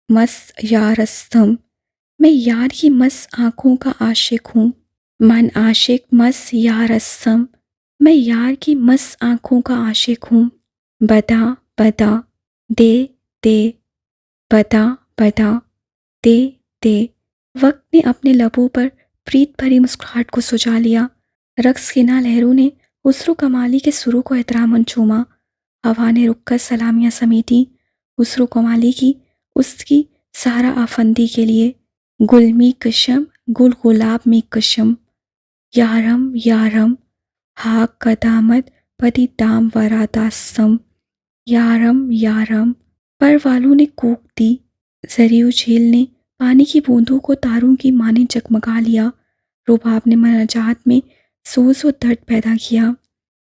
مس یارستم، میں یار کی مس آنکھوں کا عاشق ہوں. من عاشق مس یارستم، میں یار کی مس آنکھوں کا عاشق ہوں. بتا دے بتا دے. وقت نے اپنے لبوں پر پریت بھری مسکراہٹ کو سجا لیا. رقص کنا لہروں نے خسرو کمالی کے سروں کو احتراماً چوما. ہوا نے رک کر سلامیاں سمیٹی خسرو کمالی کی، اس کی سہرا آفندی کے لیے. گل می کشم گل گلاب می کشم، یارم ہاک قدامت پدی دام ورا داستم. یارم پر والوں نے کوک دی. زریو جھیل نے پانی کی بوندوں کو تاروں کی مانند جگمگا لیا. رباب نے مناجات میں سوز و درد پیدا کیا،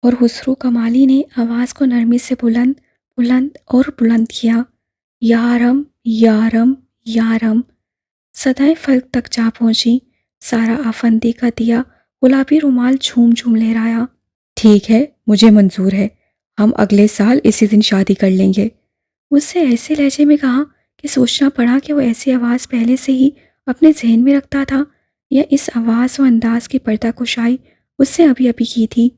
اور خسرو کمالی نے آواز کو نرمی سے بلند کیا. یارم. صدائیں فلک تک جا پہنچی. سارا آفندی کا دیا گلابی رومال جھوم لہرایا. ٹھیک ہے، مجھے منظور ہے، ہم اگلے سال اسی دن شادی کر لیں گے. اس سے ایسے لہجے میں کہا کہ سوچنا پڑا کہ وہ ایسی آواز پہلے سے ہی اپنے ذہن میں رکھتا تھا یا اس آواز و انداز کی پردہ کشائی اس سے ابھی کی تھی.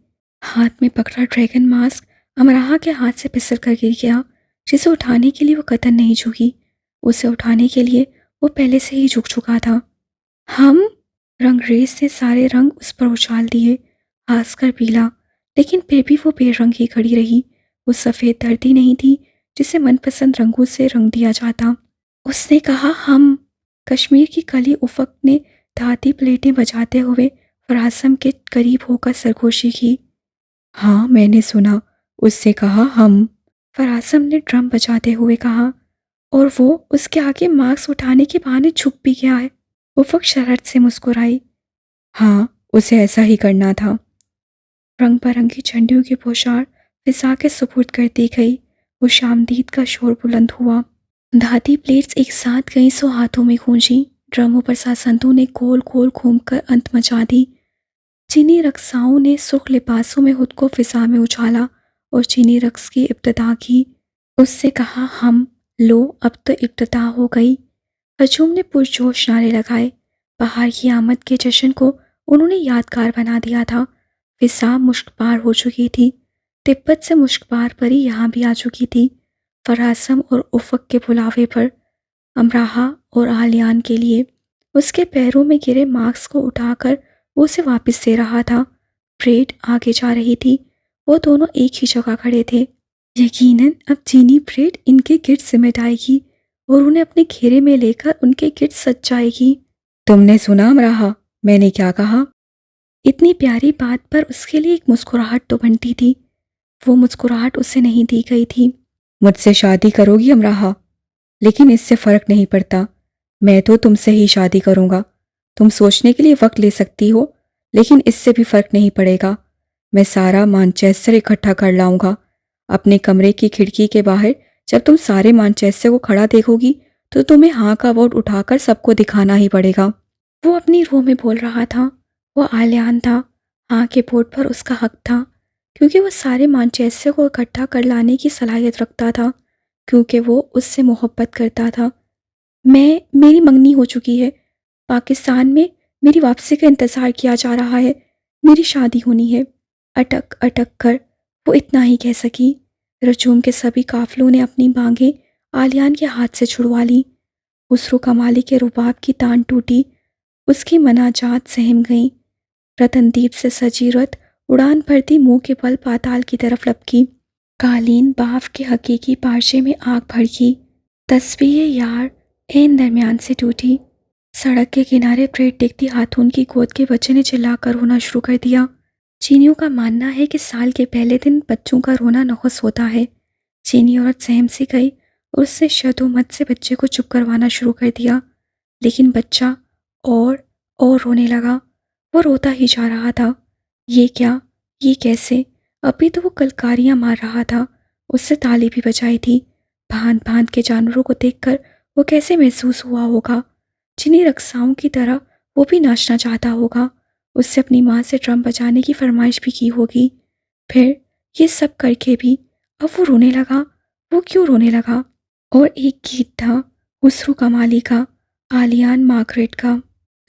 ہاتھ میں پکڑا ڈریگن ماسک امراہا کے ہاتھ سے پھسل کر گر گیا، جسے اٹھانے کے لیے وہ قدم نہیں جھکی. اسے اٹھانے کے لیے وہ پہلے سے ہی جھک چکا تھا. ہم رنگ ریز نے سارے رنگ اس پر اچھال دیے، ہنس کر پیلا، لیکن پھر بھی وہ بے رنگ ہی کھڑی رہی. وہ سفید دھرتی نہیں تھی جسے من پسند رنگوں سے رنگ دیا جاتا. اس نے کہا ہم. کشمیر کی کلی افق نے دھاتی پلیٹیں بجاتے ہوئے فراسم کے قریب ہو کر سرگوشی کی. ہاں میں نے سنا، اس سے کہا ہم. فراسم نے ڈرم بجاتے ہوئے کہا، اور وہ اس کے آگے ماسک اٹھانے کے بہانے جھک بھی گیا ہے. افق شرارت سے مسکرائی. ہاں اسے ایسا ہی کرنا تھا. رنگ برنگی جھنڈیوں کی پوشاک فضا کے سپرد کر دی گئی. وہ شامدید کا شور بلند ہوا. دھاتی پلیٹس ایک ساتھ کئی سو ہاتھوں میں گونجی. ڈرموں پر ساسندوں نے گول گھوم کر انت مچا دی. چینی رقصاؤں نے سرخ لباسوں میں خود کو فضا میں اچھالا اور چینی رقص کی ابتدا کی. اس سے کہا ہم. لو اب تو ابتدا ہو گئی. ہجوم نے پرجوش نعرے لگائے. بہار کی آمد کے جشن کو انہوں نے یادگار بنا دیا تھا. فضا مشک بار ہو چکی تھی. تبت سے مشک بار پری یہاں بھی آ چکی تھی. فراسم اور افق کے بلاوے پر امراہا اور آلیان کے لیے. اس کے پیروں میں گرے مارکس کو اٹھا کر وہ اسے واپس دے رہا تھا. پریڈ آگے جا رہی تھی. وہ دونوں ایک ہی جگہ کھڑے تھے. یقیناً اب چینی پریڈ ان کے گرد سمیٹ آئے گی اور انہیں اپنے گھیرے میں لے کر ان کے گرد سج جائے گی. تم نے سنا امراہا، میں نے کیا کہا؟ اتنی پیاری بات پر اس کے لیے ایک مسکراہٹ تو بنتی تھی. وہ مسکراہٹ اسے نہیں دی گئی تھی. مجھ سے شادی کرو گی امراہا؟ لیکن اس سے فرق نہیں پڑتا، میں تو تم سے ہی شادی کروں گا. تم سوچنے کے لیے وقت لے سکتی ہو، لیکن اس سے بھی فرق نہیں پڑے گا. میں سارا مانچیسٹر اکٹھا کر لاؤں گا. اپنے کمرے کی کھڑکی کے باہر جب تم سارے مانچیسٹر کو کھڑا دیکھو گی تو تمہیں ہاں کا ووٹ اٹھا کر سب کو دکھانا ہی پڑے گا. وہ اپنی روح میں بول رہا تھا. وہ آلیان تھا. ہاں کے ووٹ پر اس کا حق تھا، کیونکہ وہ سارے مانچیسٹر کو اکٹھا کر لانے کی صلاحیت رکھتا تھا، کیونکہ وہ اس سے محبت کرتا تھا. میری منگنی ہو چکی ہے. پاکستان میں میری واپسی کا انتظار کیا جا رہا ہے. میری شادی ہونی ہے. اٹک کر وہ اتنا ہی کہہ سکی. رجوم کے سبھی قافلوں نے اپنی بانگیں آلیان کے ہاتھ سے چھڑوا لی. خسرو کمالی کے رباب کی تان ٹوٹی. اس کی مناجات سہم گئیں. رتن دیپ سے سجی رت اڑان بھرتی منہ کے بل پاتال کی طرف لپکی. قالین باف کے حقیقی پارچے میں آگ بھڑکی. تسبیح یار عین درمیان سے ٹوٹی. سڑک کے کنارے پریڈ ڈگتی ہاتھون کی گود کے بچے نے چلا کر رونا شروع کر دیا. چینیوں کا ماننا ہے کہ سال کے پہلے دن بچوں کا رونا نحس ہوتا ہے. چینی عورت سہم سی گئی اور اس نے شد و مت سے بچے کو چپ کروانا شروع کر دیا. لیکن بچہ اور رونے لگا. وہ روتا ہی جا رہا تھا. یہ کیا؟ یہ کیسے؟ ابھی تو وہ کلکاریاں مار رہا تھا. اس سے تالی بھی بجائی تھی. بھاند کے جانوروں کو دیکھ کر وہ کیسے محسوس ہوا ہوگا؟ چینی رقصاؤں کی طرح وہ بھی ناچنا چاہتا ہوگا، اس سے اپنی ماں سے ڈرم بجانے کی فرمائش بھی کی ہوگی۔ پھر یہ سب کر کے بھی اب وہ رونے لگا۔ وہ کیوں رونے لگا؟ اور ایک گیت تھا خسرو کمالی کا، آلیان مارگریٹ کا،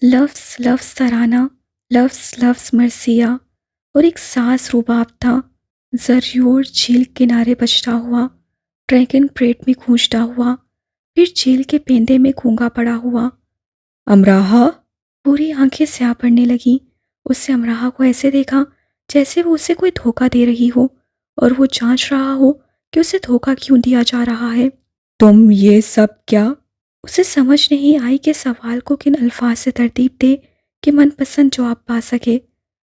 لفظ لفظ ترانہ، لفظ لفظ مرثیہ، اور ایک ساز رباب تھا، زریور جھیل کنارے بجتا ہوا، ڈریگن پریٹ میں گونجتا ہوا، پھر جھیل کے پیندے میں گونگا پڑا ہوا۔ امراہا، پوری آنکھیں سیاہ پڑنے لگیں۔ اس سے امراہا کو ایسے دیکھا جیسے وہ اسے کوئی دھوکہ دے رہی ہو اور وہ جانچ رہا ہو کہ اسے دھوکہ کیوں دیا جا رہا ہے۔ تم یہ سب کیا؟ اسے سمجھ نہیں آئی کہ سوال کو کن الفاظ سے ترتیب دے کہ من پسند جواب پا سکے۔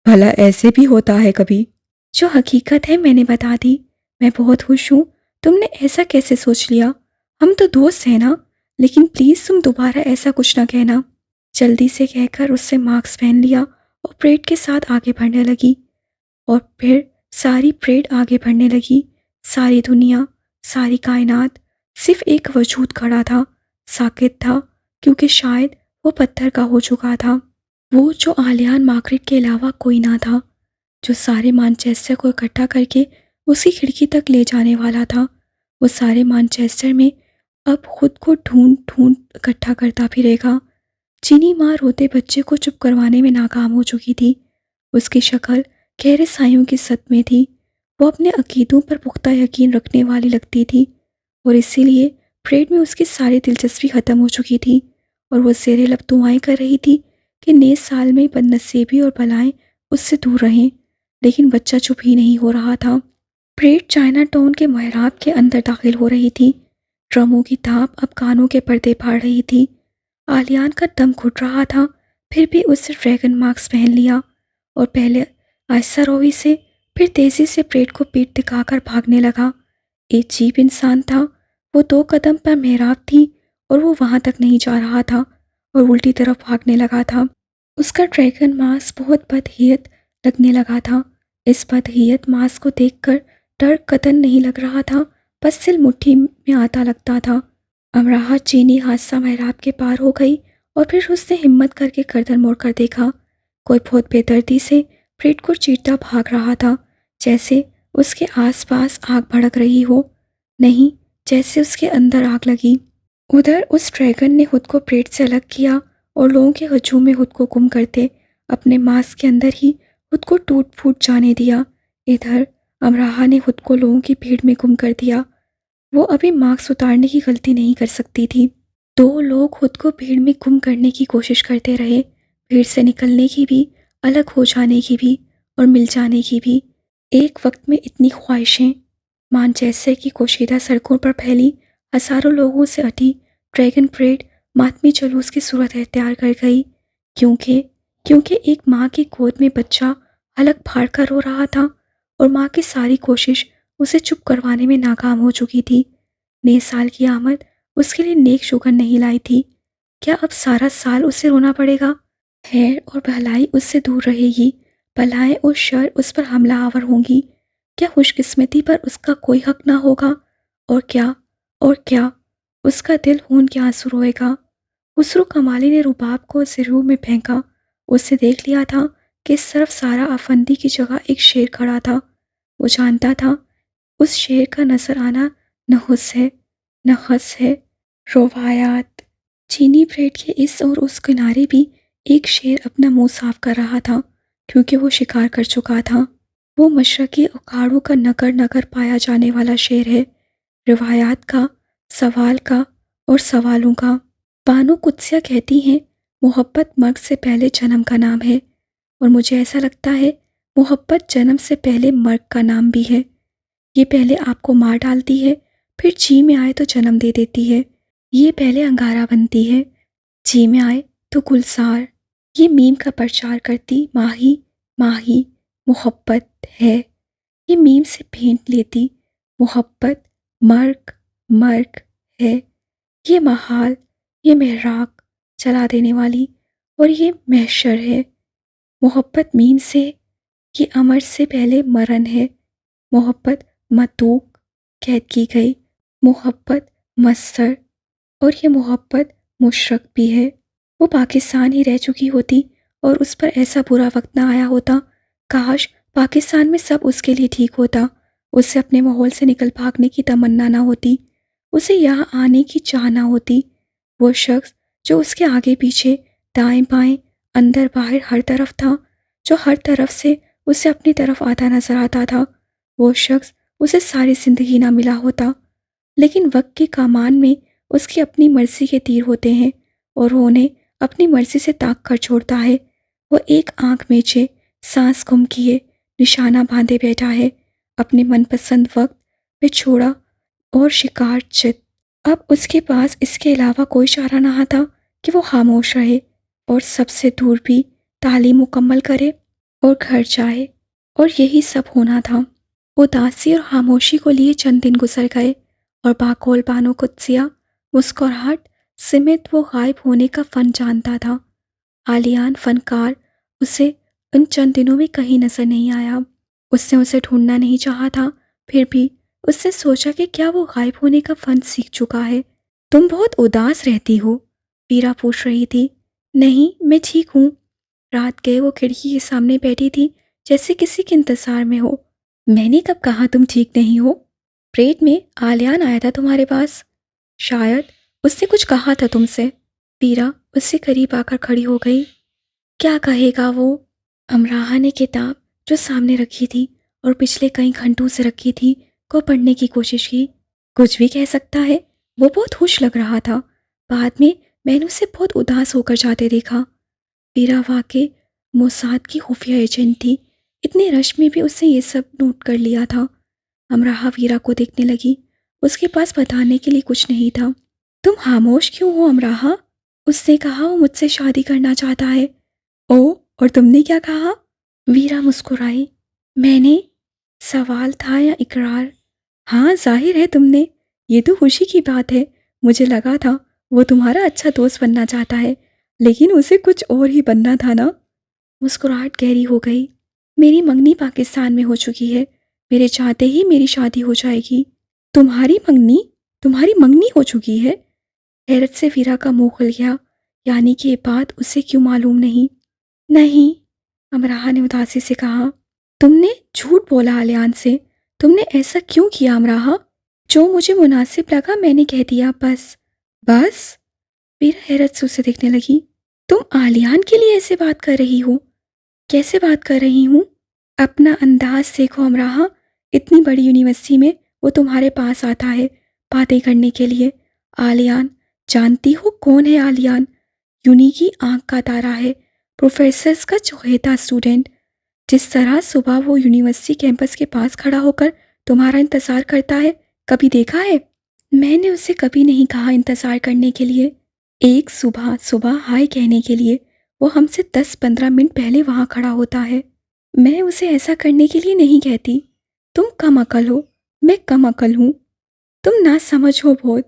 بھلا ایسے بھی ہوتا ہے کبھی؟ جو حقیقت ہے میں نے بتا دی۔ میں بہت خوش ہوں۔ تم نے ایسا کیسے سوچ لیا؟ ہم تو دوست ہیں نا، لیکن پلیز تم دوبارہ ایسا کچھ نہ کہنا۔ جلدی سے کہہ کر اس سے ماسک پہن لیا اور پریڈ کے ساتھ آگے بڑھنے لگی، اور پھر ساری پریڈ آگے بڑھنے لگی۔ ساری دنیا، ساری کائنات، صرف ایک وجود کھڑا تھا، ساکت تھا، کیونکہ شاید وہ پتھر کا ہو چکا تھا، وہ جو آلیان مارگریٹ کے علاوہ کوئی نہ تھا، جو سارے مانچسٹر کو اکٹھا کر کے اس کی کھڑکی تک لے جانے والا تھا۔ وہ سارے مانچسٹر میں اب خود کو ڈھونڈ ڈھونڈ اکٹھا کرتا پھرے گا۔ چینی ماں روتے بچے کو چپ کروانے میں ناکام ہو چکی تھی۔ اس کی شکل گہرے سایوں کی سطح میں تھی۔ وہ اپنے عقیدوں پر پختہ یقین رکھنے والی لگتی تھی، اور اسی لیے پریڈ میں اس کی ساری دلچسپی ختم ہو چکی تھی، اور وہ زیر لب دعائیں کر رہی تھی کہ نئے سال میں بد نصیبی اور بلائیں اس سے دور رہیں، لیکن بچہ چپ ہی نہیں ہو رہا تھا۔ پریڈ چائنا ٹاؤن کے محراب کے اندر داخل ہو رہی تھی۔ ڈرموں کی تھاپ اب کانوں کے پردے پھاڑ رہی تھی۔ آلیان کا دم گھٹ رہا تھا، پھر بھی اس نے ڈریگن ماسک پہن لیا، اور پہلے آہستہ روی سے، پھر تیزی سے پریڈ کو پیٹ دکھا کر بھاگنے لگا۔ ایک عجیب انسان تھا۔ وہ 2 قدم پر محراب تھی اور وہ وہاں تک نہیں جا رہا تھا اور الٹی طرف بھاگنے لگا تھا۔ اس کا ڈریگن ماسک بہت بدہیت لگنے لگا تھا۔ اس بدہیت ماسک کو دیکھ کر ڈر قطعاً نہیں لگ رہا تھا، بس دل مٹھی میں آتا لگتا تھا۔ امراہا چینی حادثہ محراب کے پار ہو گئی، اور پھر اس نے ہمت کر کے گردن موڑ کر دیکھا۔ کوئی بہت بے دردی سے پریڈ کو چیرتا بھاگ رہا تھا، جیسے اس کے آس پاس آگ بھڑک رہی ہو، نہیں، جیسے اس کے اندر آگ لگی۔ ادھر اس ڈریگن نے خود کو پریڈ سے الگ کیا اور لوگوں کے ہجوم میں خود کو گم کرتے اپنے ماسک کے اندر ہی خود کو ٹوٹ پھوٹ جانے دیا۔ ادھر امراہا نے خود کو لوگوں کی بھیڑ میں گم کر دیا۔ وہ ابھی ماسک اتارنے کی غلطی نہیں کر سکتی تھی۔ 2 لوگ خود کو بھیڑ میں گم کرنے کی کوشش کرتے رہے، بھیڑ سے نکلنے کی بھی، الگ ہو جانے کی بھی، اور مل جانے کی بھی۔ ایک وقت میں اتنی خواہشیں مانچسٹر کی کوشیدہ سڑکوں پر پھیلی، ہزاروں لوگوں سے اٹھی ڈریگن پریڈ ماتمی جلوس کی صورت اختیار کر گئی، کیونکہ ایک ماں کی گود میں بچہ حلق پھاڑ کر رو رہا تھا، اور ماں کی ساری کوشش اسے چپ کروانے میں ناکام ہو چکی تھی۔ نئے سال کی آمد اس کے لیے نیک شگن نہیں لائی تھی۔ کیا اب سارا سال اسے رونا پڑے گا؟ خیر اور بھلائی اس سے دور رہے گی، بلائیں اور شر اس پر حملہ آور ہوں گی۔ کیا خوش قسمتی پر اس کا کوئی حق نہ ہوگا؟ اور کیا اس کا دل خون کے آنسو روئے گا؟ خسرو کمالی نے رباب کو زریو میں پھینکا۔ اس نے دیکھ لیا تھا کہ اس طرف سارا افندی کی جگہ ایک شیر کھڑا تھا۔ وہ جانتا تھا اس شیر کا نظر آنا نحس ہے۔ روایات۔ چینی پریڈ کے اس اور اس کنارے بھی ایک شیر اپنا منہ صاف کر رہا تھا، کیونکہ وہ شکار کر چکا تھا۔ وہ مشرقی اکھاڑوں کا نگر نگر پایا جانے والا شیر ہے، روایات کا، سوال کا اور سوالوں کا۔ بانو قدسیہ کہتی ہیں محبت مرگ سے پہلے جنم کا نام ہے، اور مجھے ایسا لگتا ہے محبت جنم سے پہلے مرگ کا نام بھی ہے۔ یہ پہلے آپ کو مار ڈالتی ہے، پھر جی میں آئے تو جنم دے دیتی ہے۔ یہ پہلے انگارہ بنتی ہے، جی میں آئے تو گلزار۔ یہ میم کا پرچار کرتی ماہی ماہی محبت ہے، یہ میم سے بھینٹ لیتی محبت مرگ مرگ ہے۔ یہ محال، یہ محراق چلا دینے والی، اور یہ محشر ہے۔ محبت میم سے، یہ امر سے پہلے مرن ہے۔ محبت متوق قید کی گئی، محبت مصدر، اور یہ محبت مشرق بھی ہے۔ وہ پاکستان ہی رہ چکی ہوتی اور اس پر ایسا برا وقت نہ آیا ہوتا۔ کاش پاکستان میں سب اس کے لیے ٹھیک ہوتا، اسے اپنے ماحول سے نکل بھاگنے کی تمنا نہ ہوتی، اسے یہاں آنے کی چاہ نہ ہوتی۔ وہ شخص جو اس کے آگے پیچھے، دائیں بائیں، اندر باہر ہر طرف تھا، جو ہر طرف سے اسے اپنی طرف آتا نظر آتا تھا، وہ شخص اسے ساری زندگی نہ ملا ہوتا۔ لیکن وقت کے کامان میں اس کی اپنی مرضی کے تیر ہوتے ہیں اور وہ انہیں اپنی مرضی سے تاک کر چھوڑتا ہے۔ وہ ایک آنکھ میچے، سانس گم کیے، نشانہ باندھے بیٹھا ہے، اپنے من پسند وقت میں چھوڑا اور شکار چت۔ اب اس کے پاس اس کے علاوہ کوئی چارہ نہ تھا کہ وہ خاموش رہے اور سب سے دور بھی تعلیم مکمل کرے اور گھر جائے، اور یہی سب ہونا تھا۔ اداسی اور خاموشی کو لیے چند دن گزر گئے اور باقول بانو قدسیہ مسکراہٹ سمیت وہ غائب ہونے کا فن جانتا تھا۔ عالیان فنکار اسے ان چند دنوں میں کہیں نظر نہیں آیا۔ اس نے اسے ڈھونڈنا نہیں چاہا تھا، پھر بھی اس نے سوچا کہ کیا وہ غائب ہونے کا فن سیکھ چکا ہے۔ تم بہت اداس رہتی ہو، ویرا پوچھ رہی تھی۔ نہیں، میں ٹھیک ہوں۔ رات گئے وہ کھڑکی کے سامنے بیٹھی تھی جیسے کسی کے انتظار میں ہو۔ میں نے کب کہا تم ٹھیک نہیں ہو؟ پریڈ میں عالیان آیا تھا تمہارے پاس، شاید اس نے کچھ کہا تھا تم سے۔ ویرا اس سے قریب آ کر کھڑی ہو گئی۔ کیا کہے گا وہ؟ امراحہ نے کتاب جو سامنے رکھی تھی اور پچھلے کئی گھنٹوں سے رکھی تھی کو پڑھنے کی کوشش کی۔ کچھ بھی کہہ سکتا ہے، وہ بہت خوش لگ رہا تھا۔ بعد میں نے اسے بہت اداس ہو کر جاتے دیکھا۔ ویرا واقع موساد کی خفیہ ایجنٹ تھی، اتنے رش میں بھی اس نے یہ سب نوٹ کر لیا تھا۔ امراحہ ویرا کو دیکھنے لگی، اس کے پاس بتانے کے لیے کچھ نہیں تھا۔ تم خاموش کیوں ہو امراحہ؟ اس نے کہا، وہ مجھ سے شادی کرنا چاہتا ہے۔ او، اور تم نے کیا کہا؟ ویرا مسکرائی۔ میں نے؟ سوال تھا یا اقرار؟ ہاں، ظاہر ہے تم نے، یہ تو خوشی کی بات ہے۔ مجھے لگا تھا وہ تمہارا اچھا دوست بننا چاہتا ہے، لیکن اسے کچھ اور ہی بننا تھا نا؟ مسکراہٹ گہری ہو گئی۔ میری منگنی پاکستان میں ہو چکی ہے، میرے چاہتے ہی میری شادی ہو جائے گی۔ تمہاری منگنی ہو چکی ہے؟ حیرت سے ویرا کا منہ کھل گیا، یعنی کہ یہ بات اسے کیوں معلوم نہیں؟ نہیں، امراحہ نے اداسی سے کہا۔ تم نے جھوٹ بولا علیان سے، تم نے ایسا کیوں کیا امراحہ؟ جو مجھے مناسب لگا میں نے کہہ دیا، بس۔ ویرا حیرت سے اسے دیکھنے لگی۔ تم علیان کے لیے ایسے بات کر رہی ہو؟ کیسے بات کر رہی ہوں؟ اپنا انداز دیکھو امراحہ، اتنی بڑی یونیورسٹی میں وہ تمہارے پاس آتا ہے باتیں کرنے کے لیے۔ علیان، جانتی ہو کون ہے علیان؟ یونی کی آنکھ کا تارا ہے، پروفیسرز کا چہیتا اسٹوڈنٹ۔ جس طرح صبح وہ یونیورسٹی کیمپس کے پاس کھڑا ہو کر تمہارا انتظار کرتا ہے، کبھی دیکھا ہے؟ میں نے اسے کبھی نہیں کہا انتظار کرنے کے لیے۔ ایک صبح ہائے کہنے کے لیے وہ ہم سے 10-15 منٹ پہلے وہاں کھڑا ہوتا ہے۔ میں اسے ایسا کرنے کے لیے نہیں کہتی۔ تم کم عقل ہو، میں کم عقل ہوں۔ تم نہ سمجھ ہو بہت،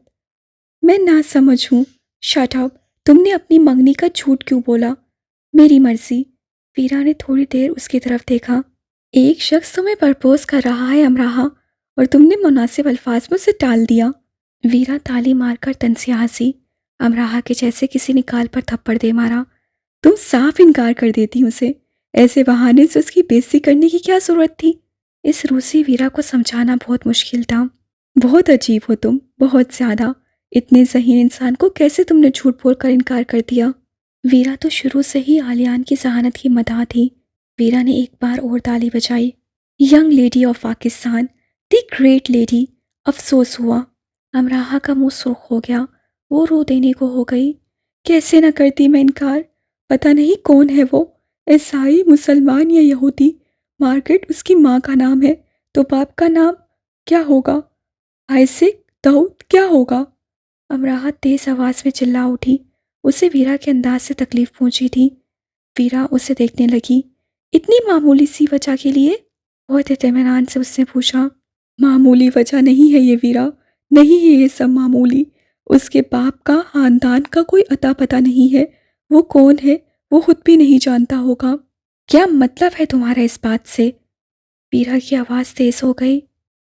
میں نہ سمجھ ہوں۔ شٹ اپ، تم نے اپنی منگنی کا جھوٹ کیوں بولا؟ میری مرضی۔ ویرا نے تھوڑی دیر اس کی طرف دیکھا۔ ایک شخص تمہیں پرپوز کر رہا ہے امراحہ، اور تم نے مناسب الفاظ میں اسے ٹال دیا۔ ویرا تالی مار کر تنسیہ ہنسی، امراحہ کے جیسے کسی نے گال پر تھپڑ دے مارا۔ تم صاف انکار کر دیتی اسے، ایسے بہانے سے اس کی بے عزتی کرنے کی کیا ضرورت تھی؟ اس روسی ویرا کو سمجھانا بہت مشکل تھا۔ بہت عجیب ہو تم، بہت زیادہ۔ اتنے ذہین انسان کو کیسے تم نے جھوٹ بول کر انکار کر دیا؟ ویرا تو شروع سے ہی علیان کی ذہانت کی مداح تھی۔ ویرا نے ایک بار اور تالی بجائی۔ Young lady of Pakistan, the great lady. افسوس ہوا، امراحہ کا منہ سرخ ہو گیا، وہ رو دینے کو ہو گئی۔ کیسے نہ کرتی میں انکار؟ پتہ نہیں کون ہے وہ، عیسائی، مسلمان یا یہودی؟ مارگریٹ اس کی ماں کا نام ہے، تو باپ کا نام کیا ہوگا؟ آئزیک، داؤد کیا ہوگا؟ امراحہ تیز آواز میں چلا اٹھی، اسے ویرا کے انداز سے تکلیف پہنچی تھی۔ ویرا اسے دیکھنے لگی۔ اتنی معمولی سی وجہ کے لیے؟ بہت اطمینان سے اس نے پوچھا۔ معمولی وجہ نہیں ہے یہ ویرا، نہیں ہے یہ سب معمولی۔ اس کے باپ کا، خاندان کا کوئی اتا پتہ نہیں ہے، وہ کون ہے وہ خود بھی نہیں جانتا ہوگا۔ کیا مطلب ہے تمہارا اس بات سے؟ ویرا کی آواز تیز ہو گئی۔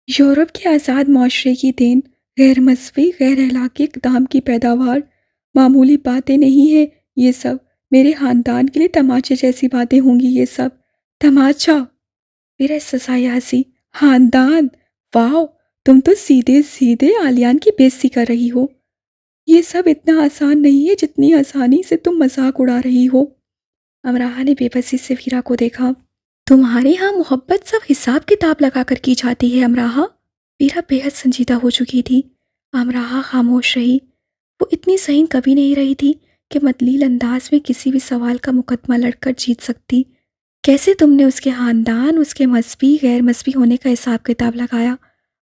یورپ کے آزاد معاشرے کی دین، غیر مذہبی، غیر اخلاقی اقدام کی پیداوار۔ معمولی باتیں نہیں ہے یہ سب میرے خاندان کے لیے تماچے جیسی باتیں ہوں گی. یہ سب تماچا. ویرا سسایا ہنسی. خاندان؟ واو، تم تو سیدھے سیدھے آلیان کی بےعزتی کر رہی ہو. یہ سب اتنا آسان نہیں ہے جتنی آسانی سے تم مذاق اڑا رہی ہو. امراہ نے بے بسی سے ویرا کو دیکھا. تمہارے ہاں محبت سب حساب کتاب لگا کر کی جاتی ہے امراہ. ویرا بے حد سنجیدہ ہو چکی تھی. امراہ خاموش رہی. وہ اتنی ذہین کبھی نہیں رہی تھی کہ مدلیل انداز میں کسی بھی سوال کا مقدمہ لڑ کر جیت سکتی. کیسے تم نے اس کے خاندان، اس کے مذہبی غیر مذہبی ہونے کا حساب کتاب لگایا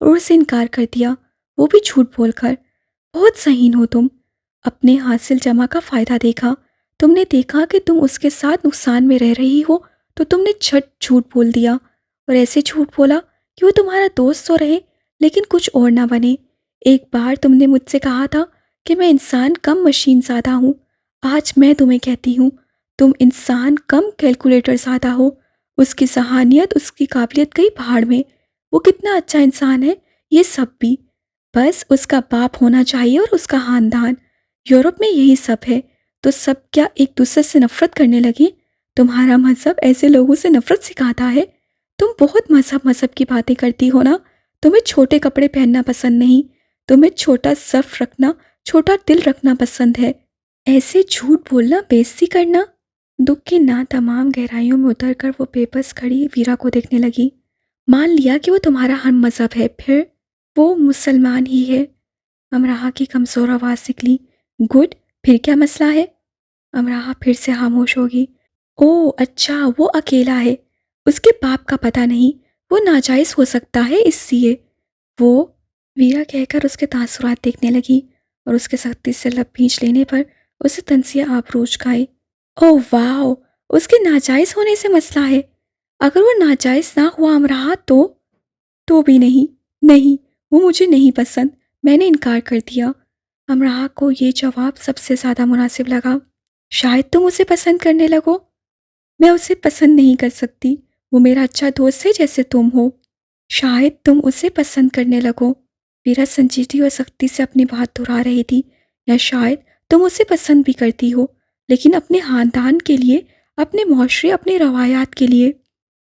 اور اسے انکار کر دیا، وہ بھی جھوٹ بول کر. بہت ذہین ہو تم. اپنے حاصل جمع کا فائدہ دیکھا. تم نے دیکھا کہ تم اس کے ساتھ نقصان میں رہ رہی ہو تو تم نے جھوٹ بول دیا، اور ایسے جھوٹ بولا کہ وہ تمہارا دوست تو رہے لیکن کچھ اور نہ بنے. ایک بار تم نے مجھ سے کہا تھا کہ میں انسان کم مشین زیادہ ہوں. آج میں تمہیں کہتی ہوں تم انسان کم کیلکولیٹر زیادہ ہو. اس کی ذہانیت، اس کی قابلیت گئی پہاڑ میں. وہ کتنا اچھا انسان ہے یہ سب بھی. بس اس کا باپ ہونا چاہیے اور اس کا خاندان. یورپ میں یہی سب ہے. تو سب کیا ایک دوسرے سے نفرت کرنے لگے؟ تمہارا مذہب ایسے لوگوں سے نفرت سکھاتا ہے. تم بہت مذہب کی باتیں کرتی ہو نا. تمہیں چھوٹے کپڑے پہننا پسند نہیں. تمہیں چھوٹا صف رکھنا، چھوٹا دل رکھنا پسند ہے. ایسے جھوٹ بولنا، بےعزتی کرنا. دکھ کی تمام گہرائیوں میں اتر کر وہ بے بس کھڑی ویرا کو دیکھنے لگی. مان لیا کہ وہ تمہارا ہم مذہب ہے، پھر وہ مسلمان ہی ہے. امراہ کی کمزور آواز نکلی. گڈ، پھر کیا مسئلہ ہے؟ امراہ پھر سے خاموش ہوگی. او اچھا، وہ اکیلا ہے. اس کے باپ کا پتہ نہیں. وہ ناجائز ہو سکتا ہے اس لیے وہ. ویرا کہہ کر اس کے تاثرات دیکھنے لگی اور اس کے سختی سے لب بھینچ لینے پر اسے تنزیہ آبروج گائے. او واو، اس کے ناجائز ہونے سے مسئلہ ہے. اگر وہ ناجائز نہ ہوا امراہ تو بھی نہیں، وہ مجھے نہیں پسند. میں نے انکار کر دیا. امراہ کو یہ جواب سب سے زیادہ مناسب لگا. شاید تم اسے پسند کرنے لگو. میں اسے پسند نہیں کر سکتی. وہ میرا اچھا دوست ہے جیسے تم ہو. شاید تم اسے پسند کرنے لگو. ویرا سنجیدگی اور سختی سے اپنی بات دہرا رہی تھی. یا شاید تم اسے پسند بھی کرتی ہو، لیکن اپنے خاندان کے لیے، اپنے معاشرے، اپنے روایات کے لیے.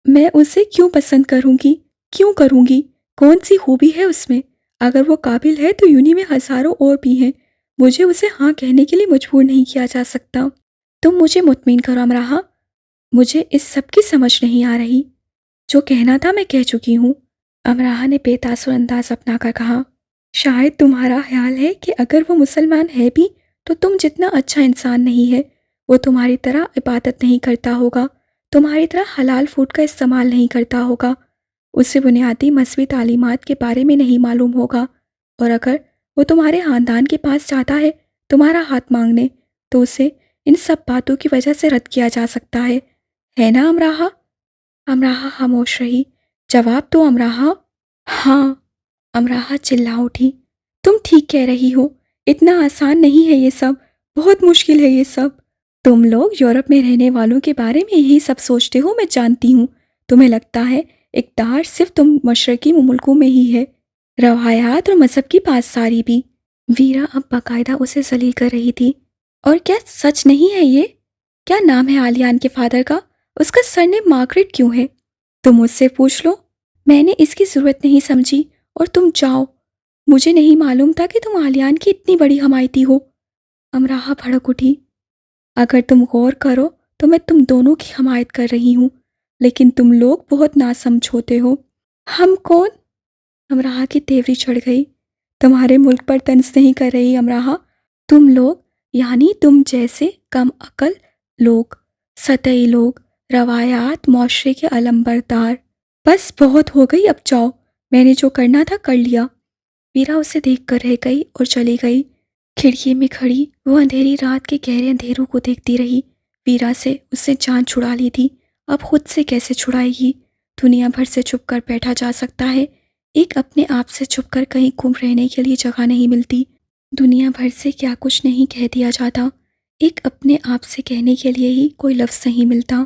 میں اسے کیوں پسند کروں گی؟ کون سی خوبی ہے اس میں؟ اگر وہ قابل ہے تو یونی میں ہزاروں اور بھی ہیں. مجھے اسے ہاں کہنے کے لیے مجبور نہیں کیا جا سکتا. تم مجھے مطمئن کرو امراہ. مجھے اس سب کی سمجھ نہیں آ رہی. جو کہنا تھا میں کہہ چکی ہوں. امراہ نے بے تاثر انداز اپنا کر کہا. شاید تمہارا خیال ہے کہ اگر وہ مسلمان ہے بھی تو تم جتنا اچھا انسان نہیں ہے. وہ تمہاری طرح عبادت نہیں کرتا ہوگا، تمہاری طرح حلال فوڈ کا استعمال نہیں کرتا ہوگا، اسے بنیادی مذہبی تعلیمات کے بارے میں نہیں معلوم ہوگا. اور اگر وہ تمہارے خاندان کے پاس جاتا ہے تمہارا ہاتھ مانگنے تو اسے ان سب باتوں کی وجہ سے رد کیا جا سکتا ہے نا امراہ؟ امراہ خاموش رہی. جواب دو امراہ. ہاں. امراہ چلا اٹھی. تم ٹھیک کہہ رہی ہو. اتنا آسان نہیں ہے یہ سب. بہت مشکل ہے یہ سب. تم لوگ یورپ میں رہنے والوں کے بارے میں یہی سب سوچتے ہو، میں جانتی ہوں. تمہیں لگتا ہے اقتدار صرف تم مشرقی ملکوں میں ہی ہے، روایات اور مذہب کی پاسداری بھی. ویرا اب باقاعدہ اسے ذلیل کر رہی تھی. اور کیا سچ نہیں ہے یہ؟ کیا نام ہے آلیان کے فادر کا؟ اس کا سرنیم مارگریٹ کیوں ہے؟ تم مجھ سے پوچھ لو. میں نے اس کی ضرورت نہیں سمجھی اور تم جاؤ. مجھے نہیں معلوم تھا کہ تم آلیان کی اتنی بڑی حمایتی ہو. امراہ بھڑک اٹھی. اگر تم غور کرو تو میں تم دونوں کی حمایت کر رہی ہوں، لیکن تم لوگ بہت ناسمجھ ہوتے ہو. ہم کون؟ امراہ کی تیوری چڑھ گئی. تمہارے ملک پر طنز نہیں کر رہی امراہ. تم لوگ یعنی تم جیسے کم عقل لوگ، سطحی لوگ، روایات، معاشرے کے علم بردار. بس بہت ہو گئی، اب جاؤ. میں نے جو کرنا تھا کر لیا. ویرا اسے دیکھ کر رہ گئی اور چلی گئی. کھڑکی میں کھڑی وہ اندھیری رات کے گہرے اندھیروں کو دیکھتی رہی. ویرا سے اس سے جان چھڑا لی تھی، اب خود سے کیسے چھڑائے گی؟ دنیا بھر سے چھپ کر بیٹھا جا سکتا ہے، ایک اپنے آپ سے چھپ کر کہیں گم رہنے کے لیے جگہ نہیں ملتی. دنیا بھر سے کیا کچھ نہیں کہہ دیا جاتا، ایک اپنے آپ سے کہنے کے لیے ہی کوئی لفظ نہیں ملتا.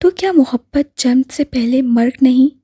تو کیا محبت جنم سے پہلے مرگ نہیں؟